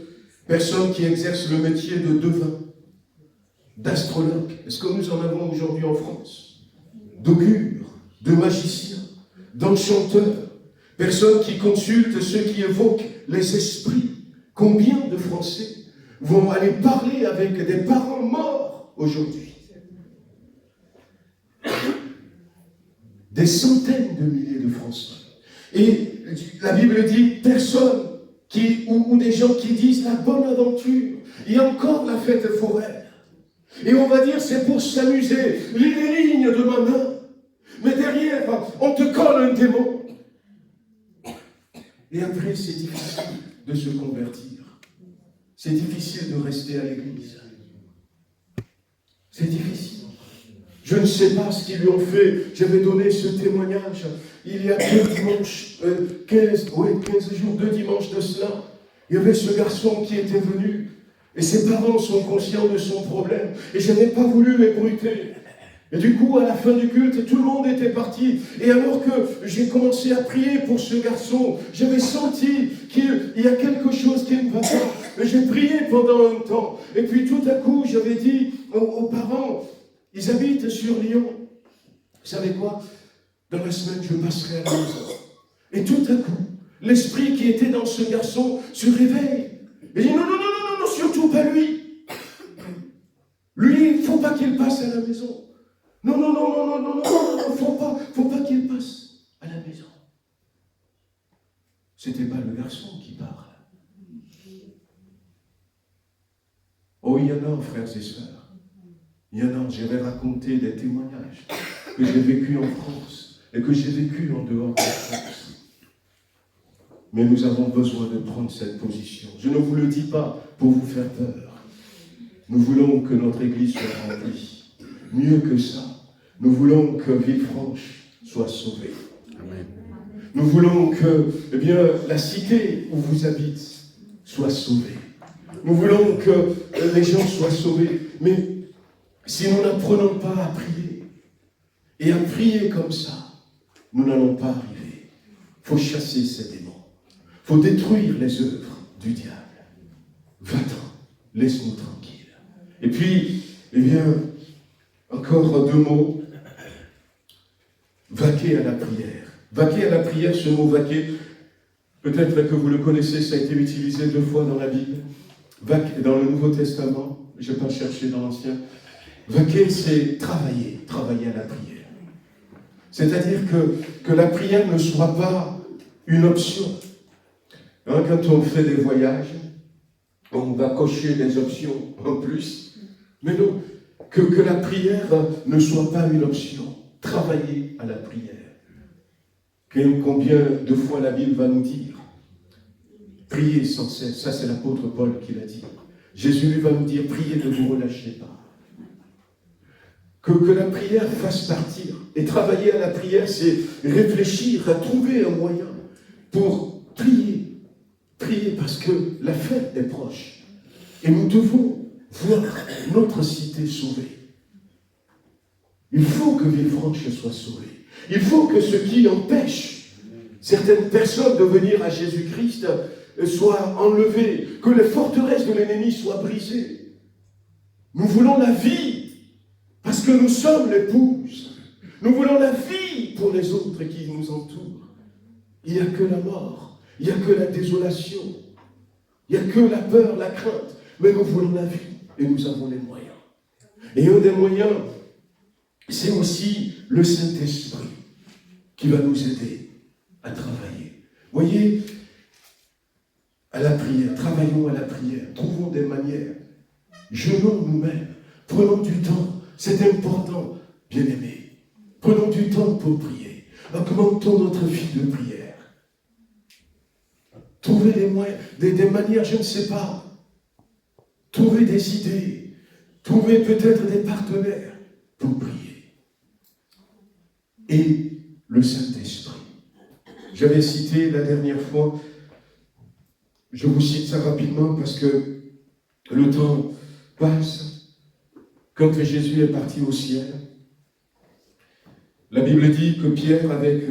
personne qui exerce le métier de devin, d'astrologue. Est-ce que nous en avons aujourd'hui en France? D'augure, de magicien, d'enchanteur, personne qui consulte ceux qui évoquent les esprits. Combien de Français vont aller parler avec des parents morts aujourd'hui? Des centaines de milliers de Français. Et la Bible dit, personne ou des gens qui disent la bonne aventure, il y a encore la fête foraine. Et on va dire, c'est pour s'amuser, les lignes de ma main. Mais derrière, on te colle un démon. Et après, c'est difficile de se convertir. C'est difficile de rester à l'église. C'est difficile. Je ne sais pas ce qu'ils lui ont fait. J'avais donné ce témoignage il y a 15 jours, 2 dimanches de cela. Il y avait ce garçon qui était venu et ses parents sont conscients de son problème. Et je n'ai pas voulu m'ébruiter. Et du coup, à la fin du culte, tout le monde était parti. Et alors que j'ai commencé à prier pour ce garçon, j'avais senti qu'il y a quelque chose qui ne va pas. Et j'ai prié pendant un temps. Et puis tout à coup, j'avais dit aux parents, ils habitent sur Lyon. Vous savez quoi? Dans la semaine, je passerai à la maison. Et tout à coup, l'esprit qui était dans ce garçon se réveille. Et dit, non, surtout pas lui. Lui, il ne faut pas qu'il passe à la maison. Non, faut pas qu'il passe à la maison. C'était pas le garçon qui parle. Oh, il y en a, frères et sœurs. Il y en a, je vais raconter des témoignages que j'ai vécu en France et que j'ai vécu en dehors de France. Mais nous avons besoin de prendre cette position. Je ne vous le dis pas pour vous faire peur. Nous voulons que notre Église soit remplie. Mieux que ça, nous voulons que Villefranche soit sauvée. Amen. Nous voulons que la cité où vous habitez soit sauvée. Nous voulons que les gens soient sauvés. Mais si nous n'apprenons pas à prier, et à prier comme ça, nous n'allons pas arriver. Il faut chasser ces démons. Il faut détruire les œuvres du diable. Va-t'en, laisse-nous tranquille. Et puis, encore 2 mots. Vaquer à la prière. Vaquer à la prière, ce mot vaquer, peut-être que vous le connaissez, ça a été utilisé 2 fois dans la Bible. Vaquer, dans le Nouveau Testament, je n'ai pas cherché dans l'Ancien. Vaquer, c'est travailler à la prière. C'est-à-dire que la prière ne soit pas une option. Hein, quand on fait des voyages, on va cocher des options en plus. Mais non, que la prière ne soit pas une option. Travailler à la prière. Combien de fois la Bible va nous dire priez sans cesse. Ça, c'est l'apôtre Paul qui l'a dit. Jésus lui va nous dire priez, ne vous relâchez pas. Que la prière fasse partir. Et travailler à la prière, c'est réfléchir à trouver un moyen pour prier. Prier parce que la fête est proche. Et nous devons voir notre cité sauvée. Il faut que Villefranche soit sauvée. Il faut que ce qui empêche certaines personnes de venir à Jésus-Christ soit enlevé, que les forteresses de l'ennemi soient brisées. Nous voulons la vie. Parce que nous sommes l'épouse. Nous voulons la vie pour les autres qui nous entourent. Il n'y a que la mort. Il n'y a que la désolation. Il n'y a que la peur, la crainte. Mais nous voulons la vie. Et nous avons les moyens. Et un des moyens, c'est aussi le Saint-Esprit qui va nous aider à travailler. Voyez, à la prière, travaillons à la prière. Trouvons des manières. Jeûnons nous-mêmes. Prenons du temps. C'est important, bien-aimés. Prenons du temps pour prier. Augmentons notre vie de prière. Trouvez des moyens, des manières, je ne sais pas. Trouvez des idées. Trouvez peut-être des partenaires pour prier. Et le Saint-Esprit. J'avais cité la dernière fois, je vous cite ça rapidement parce que le temps passe. Quand Jésus est parti au ciel, la Bible dit que Pierre, avec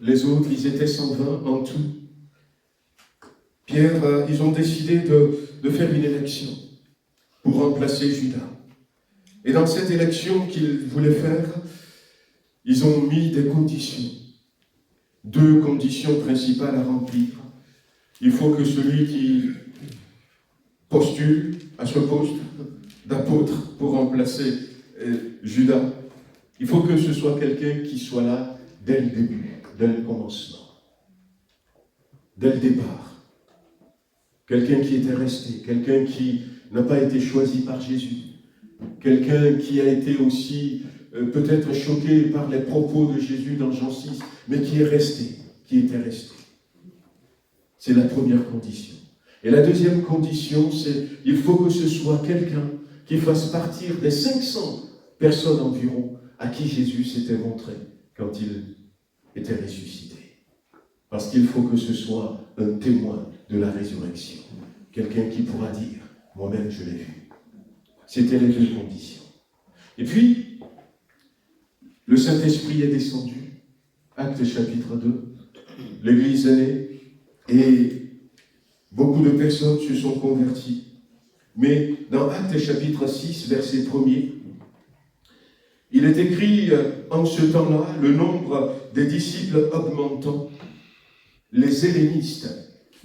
les autres, ils étaient 120 en tout. Pierre, ils ont décidé de faire une élection pour remplacer Judas. Et dans cette élection qu'ils voulaient faire, ils ont mis des conditions. 2 conditions principales à remplir. Il faut que celui qui postule à ce poste d'apôtre pour remplacer Judas, il faut que ce soit quelqu'un qui soit là dès le début, dès le commencement, dès le départ. Quelqu'un qui était resté, quelqu'un qui n'a pas été choisi par Jésus, quelqu'un qui a été aussi peut-être choqué par les propos de Jésus dans Jean 6, mais qui est resté, qui était resté. C'est la première condition. Et la deuxième condition, c'est il faut que ce soit quelqu'un qui fasse partir des 500 personnes environ à qui Jésus s'était montré quand il était ressuscité. Parce qu'il faut que ce soit un témoin de la résurrection. Quelqu'un qui pourra dire, moi-même je l'ai vu. C'était les 2 conditions. Et puis, le Saint-Esprit est descendu. Actes chapitre 2. L'Église est née et beaucoup de personnes se sont converties. Mais dans Actes chapitre 6, verset 1er, il est écrit en ce temps-là, le nombre des disciples augmentant, les hellénistes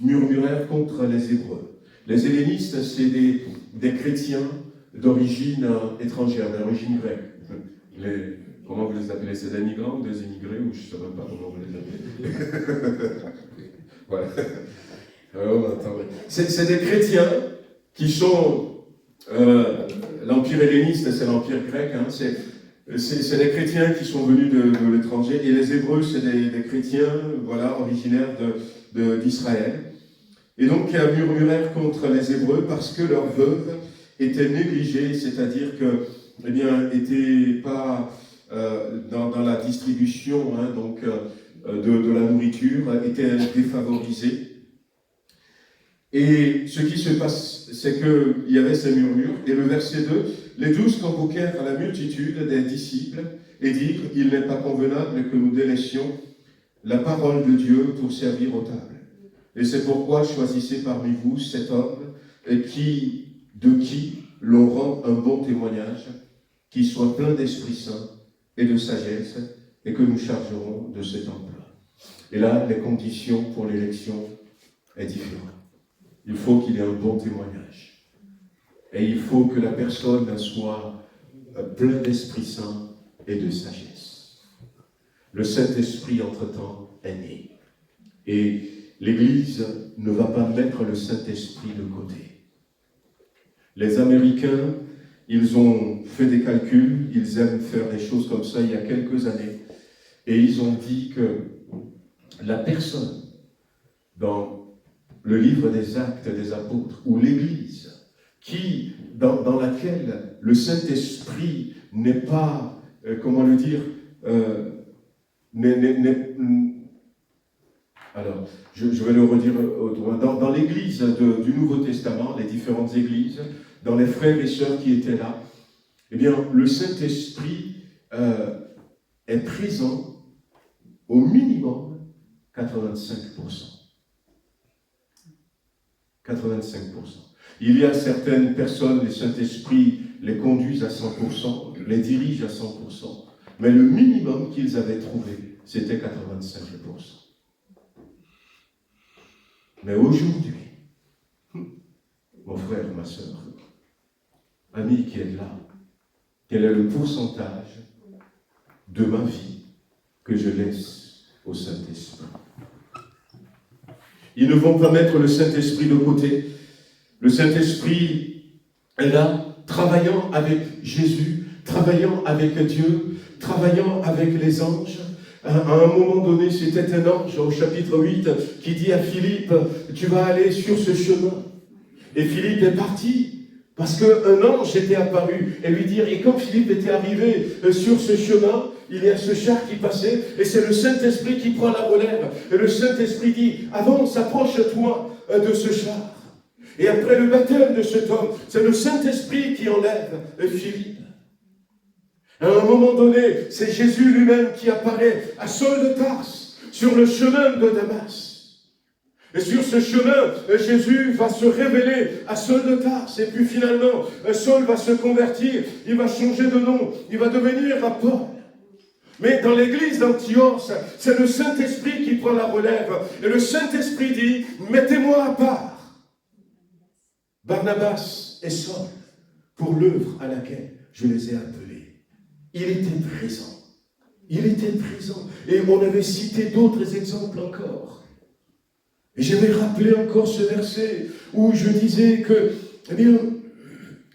murmurèrent contre les Hébreux. Les hellénistes, c'est des chrétiens d'origine étrangère, d'origine grecque. Comment vous les appelez? C'est des migrants ou des immigrés, ou je ne sais même pas comment vous les appelez. Voilà. C'est des chrétiens qui sont l'empire helléniste, c'est l'empire grec, hein, c'est des chrétiens qui sont venus de l'étranger, et les Hébreux, c'est des chrétiens, voilà, originaires d'Israël. Et donc, ils murmurèrent contre les Hébreux parce que leurs veuves étaient négligées, c'est-à-dire que, eh bien, n'étaient pas dans la distribution, hein, donc de la nourriture, étaient défavorisées. Et ce qui se passe, c'est qu'il y avait ces murmures, et le verset 2, les 12 convoquèrent à la multitude des disciples et dirent, il n'est pas convenable que nous délaissions la parole de Dieu pour servir aux tables. Et c'est pourquoi choisissez parmi vous cet homme de qui l'on rend un bon témoignage, qui soit plein d'Esprit Saint et de sagesse, et que nous chargerons de cet emploi. Et là, les conditions pour l'élection est différente. Il faut qu'il y ait un bon témoignage. Et il faut que la personne soit pleine d'Esprit Saint et de sagesse. le Saint-Esprit, entre-temps, est né. Et l'Église ne va pas mettre le Saint-Esprit de côté. Les Américains, ils ont fait des calculs, ils aiment faire des choses comme ça il y a quelques années, et ils ont dit que la personne dans le livre des Actes des Apôtres, ou l'Église, dans laquelle le Saint-Esprit n'est pas, comment le dire, alors, je vais le redire autrement. Dans l'Église du Nouveau Testament, les différentes églises, dans les frères et sœurs qui étaient là, eh bien, le Saint-Esprit est présent au minimum 85%. 85%. Il y a certaines personnes, le Saint-Esprit les conduisent à 100%, les dirige à 100%. Mais le minimum qu'ils avaient trouvé, c'était 85%. Mais aujourd'hui, mon frère, ma soeur, ami qui est là, quel est le pourcentage de ma vie que je laisse au Saint-Esprit? Ils ne vont pas mettre le Saint-Esprit de côté. Le Saint-Esprit est là, travaillant avec Jésus, travaillant avec Dieu, travaillant avec les anges. À un moment donné, c'était un ange au chapitre 8 qui dit à Philippe, tu vas aller sur ce chemin. Et Philippe est parti parce qu'un ange était apparu et lui dire, et quand Philippe était arrivé sur ce chemin, il y a ce char qui passait et c'est le Saint-Esprit qui prend la relève. Et le Saint-Esprit dit, avance, approche-toi de ce char. Et après le baptême de cet homme, c'est le Saint-Esprit qui enlève Philippe. À un moment donné, c'est Jésus lui-même qui apparaît à Saul de Tarse, sur le chemin de Damas. Et sur ce chemin, Jésus va se révéler à Saul de Tarse. Et puis finalement, Saul va se convertir, il va changer de nom, il va devenir un Paul. Mais dans l'église d'Antioche, c'est le Saint-Esprit qui prend la relève. Et le Saint-Esprit dit, mettez-moi à part Barnabas et Saul pour l'œuvre à laquelle je les ai appelés. Il était présent. Il était présent. Et on avait cité d'autres exemples encore. Et je vais rappeler encore ce verset où je disais que, eh bien,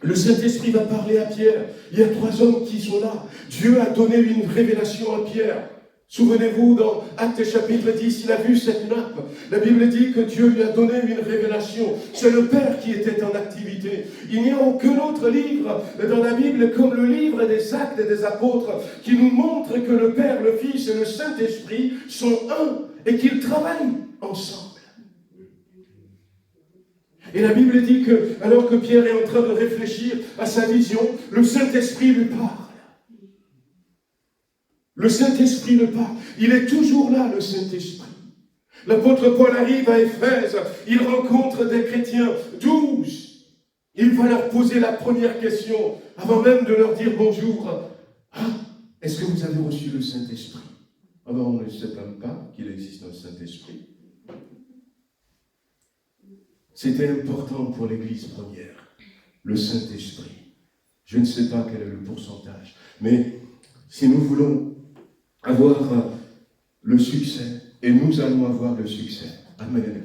le Saint-Esprit va parler à Pierre. Il y a 3 hommes qui sont là. Dieu a donné une révélation à Pierre. Souvenez-vous, dans Actes chapitre 10, il a vu cette nappe. La Bible dit que Dieu lui a donné une révélation. C'est le Père qui était en activité. Il n'y a aucun autre livre dans la Bible comme le livre des Actes et des Apôtres qui nous montre que le Père, le Fils et le Saint-Esprit sont un et qu'ils travaillent ensemble. Et la Bible dit que, alors que Pierre est en train de réfléchir à sa vision, le Saint-Esprit lui parle. Le Saint-Esprit le parle. Il est toujours là, le Saint-Esprit. L'apôtre Paul arrive à Éphèse. Il rencontre des chrétiens, 12. Il va leur poser la première question, avant même de leur dire bonjour. Ah, est-ce que vous avez reçu le Saint-Esprit? Ah ben, on ne sait même pas qu'il existe un Saint-Esprit. C'était important pour l'Église première, le Saint-Esprit. Je ne sais pas quel est le pourcentage, mais si nous voulons avoir le succès, et nous allons avoir le succès, amen,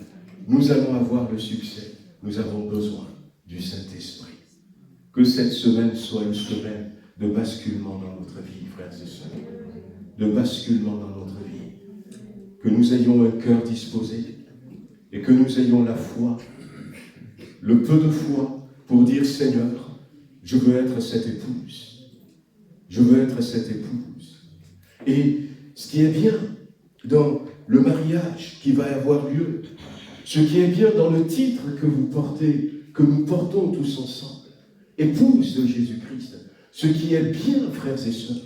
nous allons avoir le succès, nous avons besoin du Saint-Esprit. Que cette semaine soit une semaine de basculement dans notre vie, frères et sœurs, de basculement dans notre vie, que nous ayons un cœur disposé, et que nous ayons la foi, le peu de foi pour dire, Seigneur, je veux être cette épouse. Je veux être cette épouse. Et ce qui est bien dans le mariage qui va avoir lieu, ce qui est bien dans le titre que vous portez, que nous portons tous ensemble, épouse de Jésus-Christ, ce qui est bien, frères et sœurs,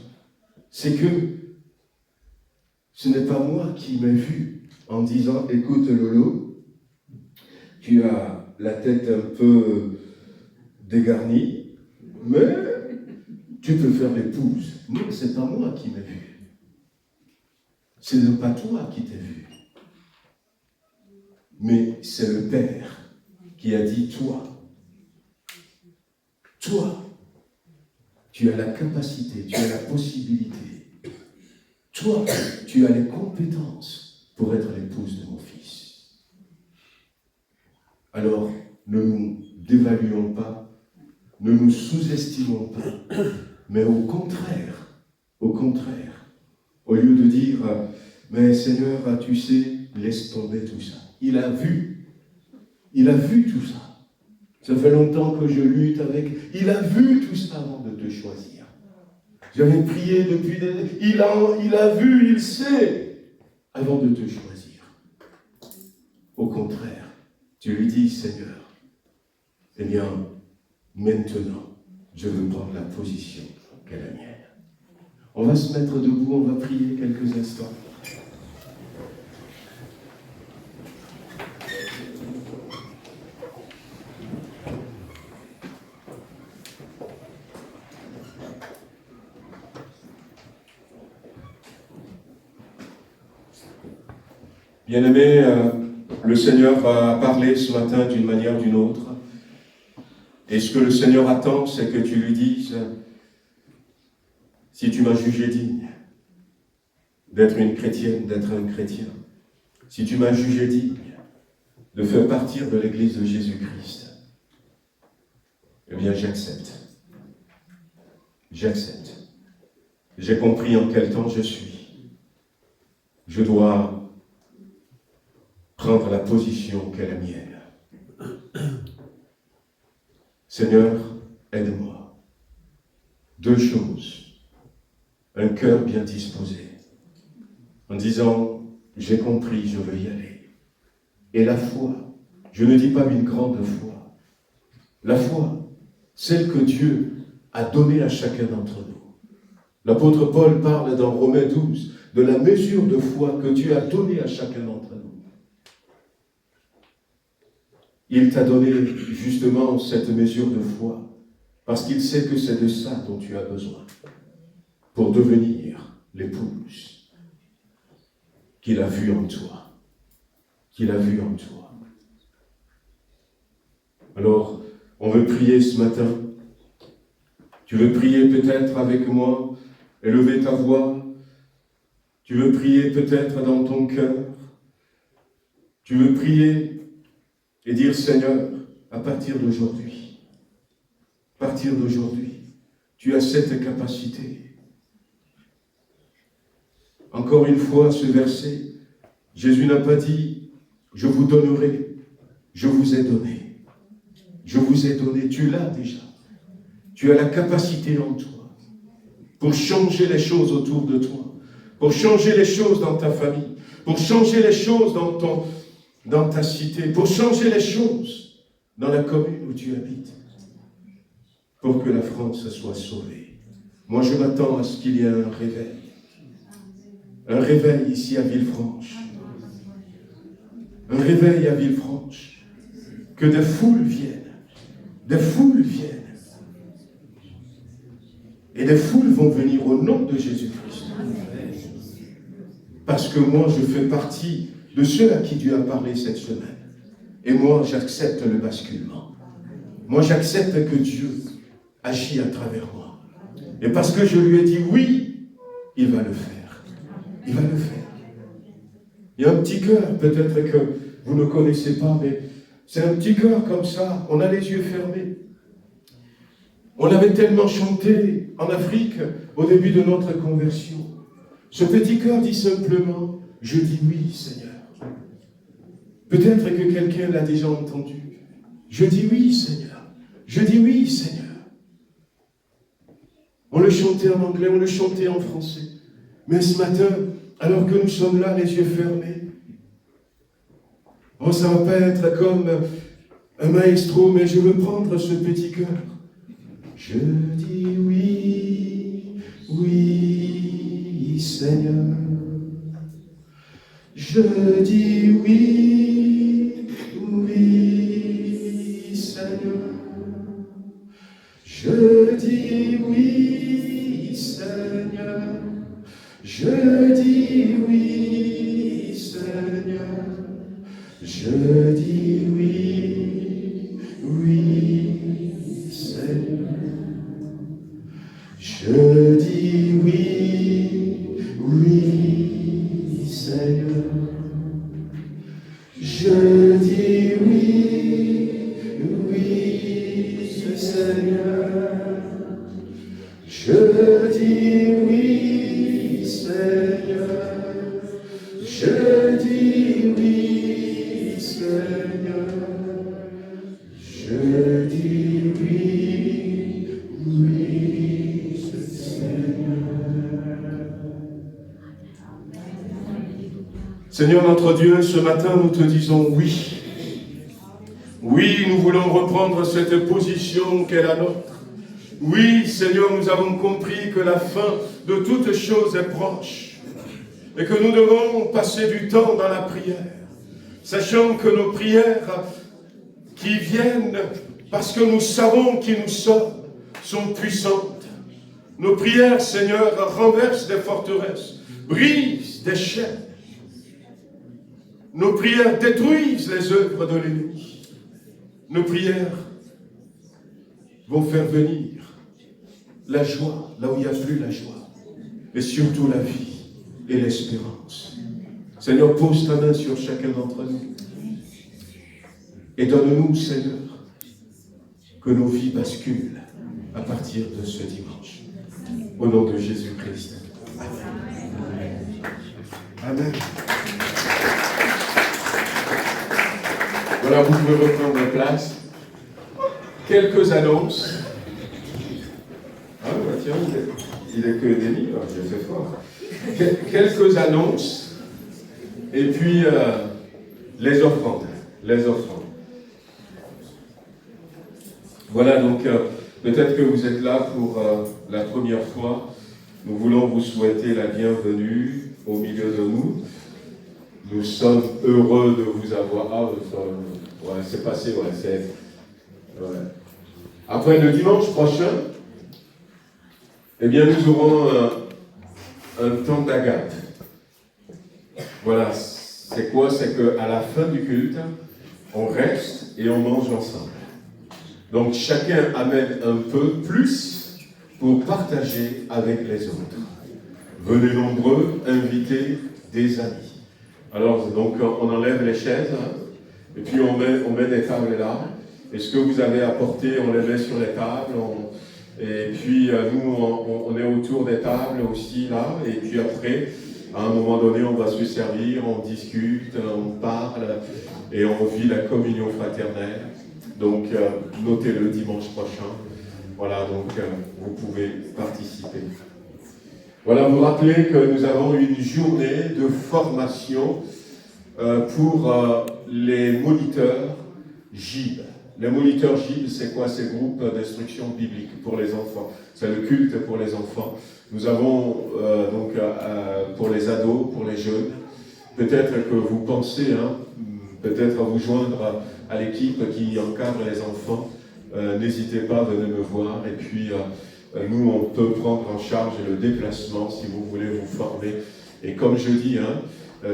c'est que ce n'est pas moi qui m'ai vu en disant, écoute Lolo, tu as la tête un peu dégarnie, mais tu peux faire l'épouse. Non, c'est pas moi qui m'ai vu. Ce n'est pas toi qui t'es vu. Mais c'est le Père qui a dit, toi, tu as la capacité, tu as la possibilité toi, tu as les compétences pour être l'épouse de mon fils. Alors, ne nous dévaluons pas, ne nous sous-estimons pas, mais au contraire, au lieu de dire, mais Seigneur, tu sais, laisse tomber tout ça. Il a vu tout ça. Ça fait longtemps que je lutte avec. Il a vu tout ça avant de te choisir. J'avais prié depuis des... Il a vu, il sait, avant de te choisir. Au contraire, tu lui dis, Seigneur, eh bien, maintenant, je veux prendre la position qu'est la mienne. On va se mettre debout, on va prier quelques instants. Bien-aimé, le Seigneur a parlé ce matin d'une manière ou d'une autre. Et ce que le Seigneur attend, c'est que tu lui dises, si tu m'as jugé digne d'être une chrétienne, d'être un chrétien, si tu m'as jugé digne de faire partir de l'Église de Jésus-Christ, eh bien j'accepte. J'accepte. J'ai compris en quel temps je suis. Je dois prendre la position qu'est la mienne. Seigneur, aide-moi. 2 choses. Un cœur bien disposé, en disant, j'ai compris, je veux y aller. Et la foi, je ne dis pas une grande foi. La foi, celle que Dieu a donnée à chacun d'entre nous. L'apôtre Paul parle dans Romains 12 de la mesure de foi que Dieu a donnée à chacun d'entre nous. Il t'a donné justement cette mesure de foi parce qu'il sait que c'est de ça dont tu as besoin pour devenir l'épouse qu'il a vue en toi. Qu'il a vue en toi. Alors, on veut prier ce matin. Tu veux prier peut-être avec moi, élever ta voix. Tu veux prier peut-être dans ton cœur. Tu veux prier et dire, Seigneur, à partir d'aujourd'hui, tu as cette capacité. Encore une fois, ce verset, Jésus n'a pas dit, je vous donnerai, je vous ai donné. Je vous ai donné, tu l'as déjà. Tu as la capacité en toi pour changer les choses autour de toi, pour changer les choses dans ta famille, pour changer les choses dans ta cité, pour changer les choses dans la commune où tu habites, pour que la France soit sauvée. Moi, je m'attends à ce qu'il y ait un réveil ici à Villefranche, un réveil à Villefranche, que des foules viennent, et des foules vont venir au nom de Jésus-Christ. Parce que moi, je fais partie de ceux à qui Dieu a parlé cette semaine. Et moi, j'accepte le basculement. Moi, j'accepte que Dieu agit à travers moi. Et parce que je lui ai dit oui, il va le faire. Il va le faire. Il y a un petit cœur, peut-être que vous ne connaissez pas, mais c'est un petit cœur comme ça. On a les yeux fermés. On avait tellement chanté en Afrique au début de notre conversion. Ce petit cœur dit simplement, je dis oui, Seigneur. Peut-être que quelqu'un l'a déjà entendu. Je dis oui, Seigneur. Je dis oui, Seigneur. On le chantait en anglais, on le chantait en français. Mais ce matin, alors que nous sommes là, les yeux fermés, oh, ça ne va pas être comme un maestro, mais je veux prendre ce petit cœur. Je dis oui, oui, Seigneur. Je dis oui, oui, Seigneur. Je dis oui, Seigneur. Je dis oui, Seigneur. Je dis oui, oui, Seigneur. Je dis oui, oui. Seigneur notre Dieu, ce matin, nous te disons oui. Oui, nous voulons reprendre cette position qu'est la nôtre. Oui, Seigneur, nous avons compris que la fin de toute chose est proche et que nous devons passer du temps dans la prière, sachant que nos prières qui viennent parce que nous savons qui nous sommes sont puissantes. Nos prières, Seigneur, renversent des forteresses, brisent des chaînes. Nos prières détruisent les œuvres de l'ennemi. Nos prières vont faire venir la joie, là où il n'y a plus la joie, et surtout la vie et l'espérance. Seigneur, pose ta main sur chacun d'entre nous et donne-nous, Seigneur, que nos vies basculent à partir de ce dimanche. Au nom de Jésus-Christ. Amen. Amen. Voilà, vous pouvez reprendre place. Quelques annonces. Ah, bah tiens, il est que Denis, j'ai fait fort. Quelques annonces. Et puis, les offrandes. Les offrandes. Voilà, donc, peut-être que vous êtes là pour la première fois. Nous voulons vous souhaiter la bienvenue au milieu de nous. Nous sommes heureux de vous avoir. Ah, ouais, c'est passé, ouais, c'est... Ouais. Après, le dimanche prochain, eh bien, nous aurons un temps d'agate. Voilà, c'est quoi? C'est qu'à la fin du culte, on reste et on mange ensemble. Donc, chacun amène un peu plus pour partager avec les autres. Venez nombreux, invitez des amis. Alors, donc, on enlève les chaises, hein, et puis on met des tables là. Et ce que vous avez apporté, on les met sur les tables. Et puis, nous, on est autour des tables aussi, là. Et puis après, à un moment donné, on va se servir, on discute, on parle, et on vit la communion fraternelle. Donc, notez-le dimanche prochain. Voilà, donc, vous pouvez participer. Voilà, vous rappelez que nous avons une journée de formation pour les moniteurs GIB. Les moniteurs GIB, c'est quoi? C'est le groupe d'instruction biblique pour les enfants. C'est le culte pour les enfants. Nous avons donc pour les ados, pour les jeunes. Peut-être que vous pensez, hein, peut-être à vous joindre à l'équipe qui encadre les enfants. N'hésitez pas, venez me voir. Et puis, nous, on peut prendre en charge le déplacement si vous voulez vous former. Et comme je dis, hein,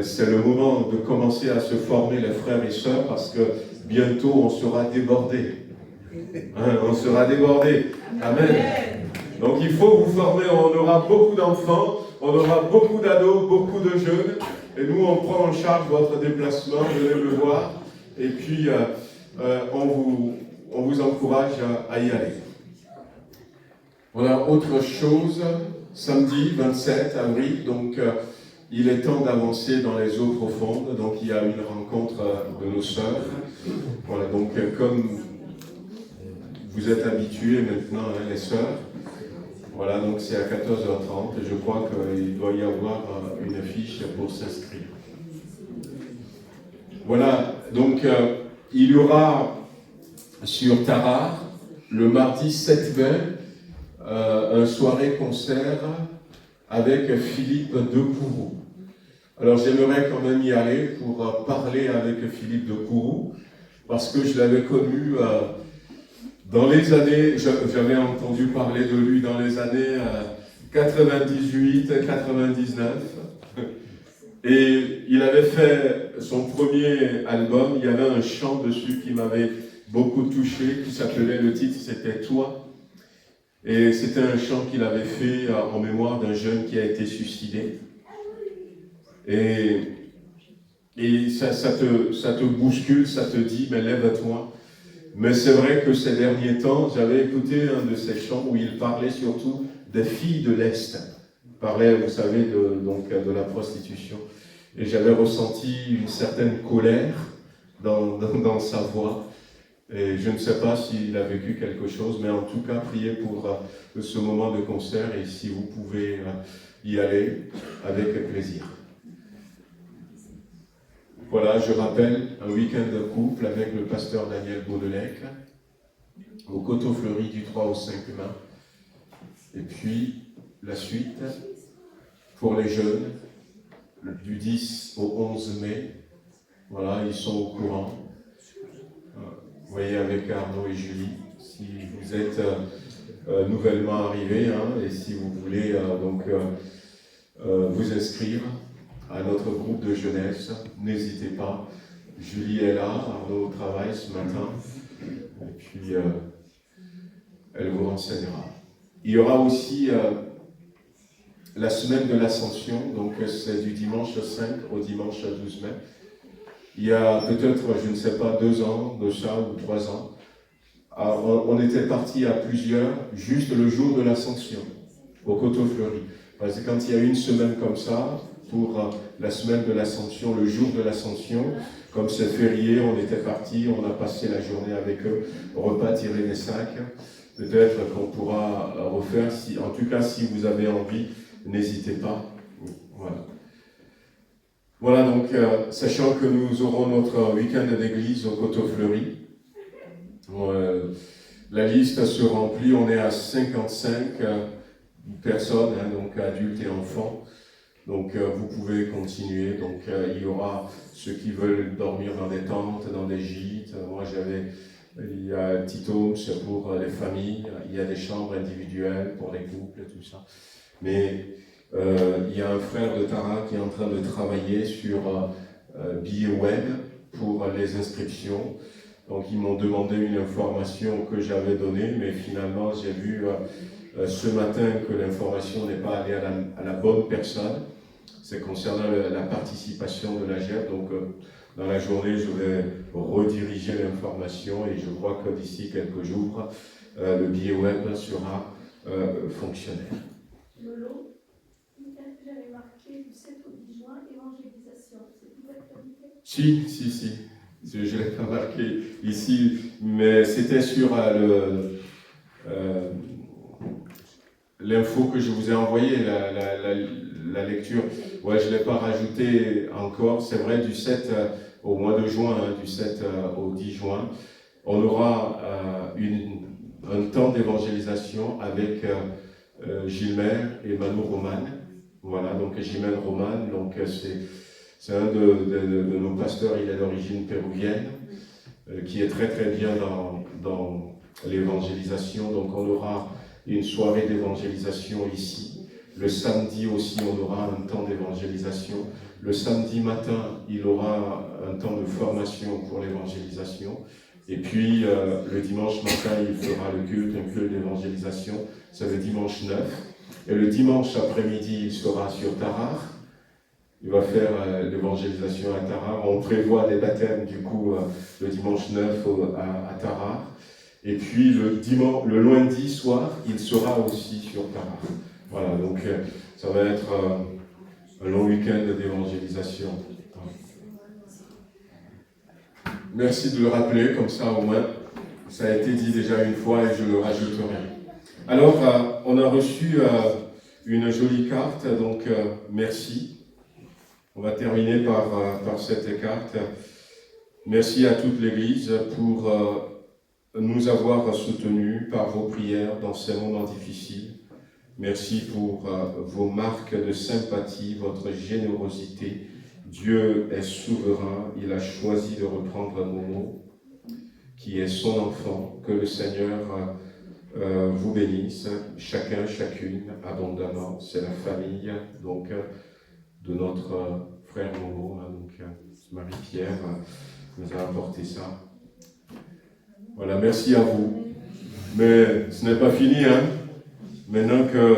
c'est le moment de commencer à se former, les frères et sœurs, parce que bientôt, on sera débordés. Hein, on sera débordés. Amen. Donc, il faut vous former. On aura beaucoup d'enfants, on aura beaucoup d'ados, beaucoup de jeunes. Et nous, on prend en charge votre déplacement. Venez me voir. Et puis, on vous encourage à y aller. Voilà, autre chose. Samedi 27 avril, donc... il est temps d'avancer dans les eaux profondes, donc il y a une rencontre de nos sœurs. Voilà, donc comme vous êtes habitués maintenant, hein, les sœurs, voilà, donc c'est à 14h30, je crois qu'il doit y avoir une fiche pour s'inscrire. Voilà, donc il y aura sur Tarare, le mardi 7 mai, un soirée-concert avec Philippe de Kourou. Alors j'aimerais quand même y aller pour parler avec Philippe de Kourou, parce que je l'avais connu dans les années, j'avais entendu parler de lui dans les années 98, 99, et il avait fait son premier album, il y avait un chant dessus qui m'avait beaucoup touché, qui s'appelait, le titre c'était « Toi ». Et c'était un chant qu'il avait fait en mémoire d'un jeune qui a été suicidé. Et ça te bouscule, ça te dit, mais lève-toi. Mais c'est vrai que ces derniers temps, j'avais écouté un de ces chants où il parlait surtout des filles de l'Est. Il parlait, vous savez, de la prostitution. Et j'avais ressenti une certaine colère dans sa voix. Et je ne sais pas s'il a vécu quelque chose, mais en tout cas, priez pour ce moment de concert et si vous pouvez y aller avec plaisir. Voilà, je rappelle, un week-end de couple avec le pasteur Daniel Baudelec, au Coteau Fleury du 3 au 5 mai. Et puis, la suite, pour les jeunes, du 10 au 11 mai. Voilà, ils sont au courant. Vous voyez, avec Arnaud et Julie, si vous êtes nouvellement arrivés, hein, et si vous voulez vous inscrire à notre groupe de jeunesse, n'hésitez pas. Julie est là, Arnaud au travail ce matin, et puis elle vous renseignera. Il y aura aussi la semaine de l'Ascension, donc c'est du dimanche 5 au dimanche 12 mai. Il y a peut-être, je ne sais pas, 2 ans de ça ou 3 ans, on était partis à plusieurs, juste le jour de l'Ascension, au Coteau Fleury. Parce que quand il y a une semaine comme ça, pour la semaine de l'Ascension, le jour de l'Ascension, comme c'est férié, on était partis, on a passé la journée avec eux, repas tiré des sacs. Peut-être qu'on pourra refaire, en tout cas si vous avez envie, n'hésitez pas. Voilà. Voilà, donc, sachant que nous aurons notre week-end d'église au Coteau Fleury, la liste se remplit, on est à 55 personnes, hein, donc adultes et enfants, donc vous pouvez continuer, donc il y aura ceux qui veulent dormir dans des tentes, dans des gîtes, il y a un petit home, c'est pour les familles, il y a des chambres individuelles pour les couples, tout ça, mais il y a un frère de Tara qui est en train de travailler sur billets web pour les inscriptions. Donc ils m'ont demandé une information que j'avais donnée, mais finalement j'ai vu ce matin que l'information n'est pas allée à la bonne personne. C'est concernant la participation de l'AGEP. Donc dans la journée, je vais rediriger l'information et je crois que d'ici quelques jours, le billet web sera fonctionnel. J'avais marqué du 7 au 10 juin, évangélisation. C'est tout d'actualité? Si. Je ne l'ai pas marqué ici, mais c'était sur l'info que je vous ai envoyée, la lecture. Ouais, je ne l'ai pas rajouté encore. C'est vrai, du 7 au mois de juin, hein, du 7 au 10 juin, on aura un temps d'évangélisation avec Gilbert et Manu Roman. Voilà, donc Gilbert Roman, donc c'est un de nos pasteurs, il est d'origine péruvienne, qui est très très bien dans l'évangélisation. Donc on aura une soirée d'évangélisation ici. Le samedi aussi, on aura un temps d'évangélisation. Le samedi matin, il aura un temps de formation pour l'évangélisation. Et puis le dimanche matin, il fera un culte d'évangélisation. C'est le dimanche 9. Et le dimanche après-midi, il sera sur Tarare. Il va faire l'évangélisation à Tarare. On prévoit des baptêmes du coup le dimanche 9 à Tarare. Et puis le lundi soir, il sera aussi sur Tarare. Voilà, donc ça va être un long week-end d'évangélisation. Merci de le rappeler, comme ça au moins, ça a été dit déjà une fois et je le rajouterai. Alors, on a reçu une jolie carte, donc merci. On va terminer par cette carte. Merci à toute l'Église pour nous avoir soutenus par vos prières dans ces moments difficiles. Merci pour vos marques de sympathie, votre générosité. Dieu est souverain, il a choisi de reprendre Momo, qui est son enfant. Que le Seigneur vous bénisse, chacun, chacune, abondamment. C'est la famille, donc, de notre frère Momo, hein, donc Marie-Pierre nous a apporté ça. Voilà, merci à vous. Mais ce n'est pas fini, hein. Maintenant que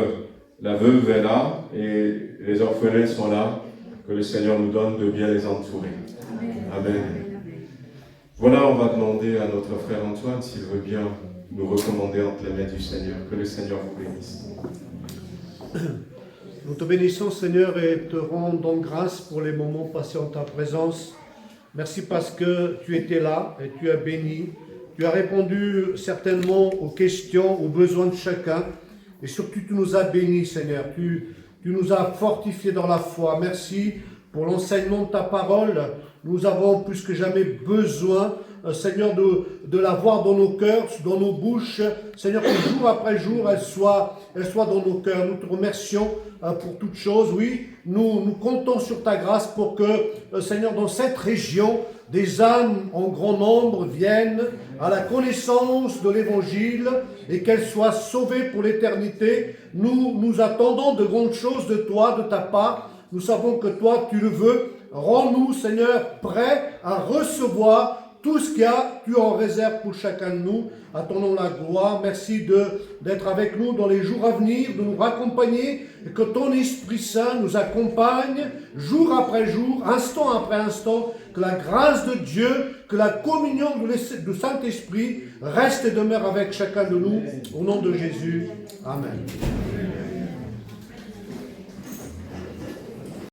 la veuve est là et les orphelins sont là, que le Seigneur nous donne de bien les entourer. Amen. Voilà, on va demander à notre frère Antoine s'il veut bien nous recommander entre les mains du Seigneur. Que le Seigneur vous bénisse. Nous te bénissons, Seigneur, et te rendons grâce pour les moments passés en ta présence. Merci parce que tu étais là et tu as béni. Tu as répondu certainement aux questions, aux besoins de chacun. Et surtout, tu nous as bénis, Seigneur. Tu nous as fortifiés dans la foi. Merci pour l'enseignement de ta parole. Nous avons plus que jamais besoin, Seigneur, de l'avoir dans nos cœurs, dans nos bouches. Seigneur, que jour après jour, elle soit dans nos cœurs. Nous te remercions pour toutes choses. Oui, nous comptons sur ta grâce pour que, Seigneur, dans cette région, des âmes en grand nombre viennent à la connaissance de l'Évangile et qu'elles soient sauvées pour l'éternité. Nous attendons de grandes choses de toi, de ta part. Nous savons que toi, tu le veux. Rends-nous, Seigneur, prêts à recevoir tout ce qu'il y a, tu en réserves pour chacun de nous. À ton nom la gloire. Merci d'être avec nous dans les jours à venir, de nous raccompagner, et que ton Esprit Saint nous accompagne jour après jour, instant après instant. Que la grâce de Dieu, que la communion du Saint-Esprit reste et demeure avec chacun de nous. Au nom de Jésus. Amen.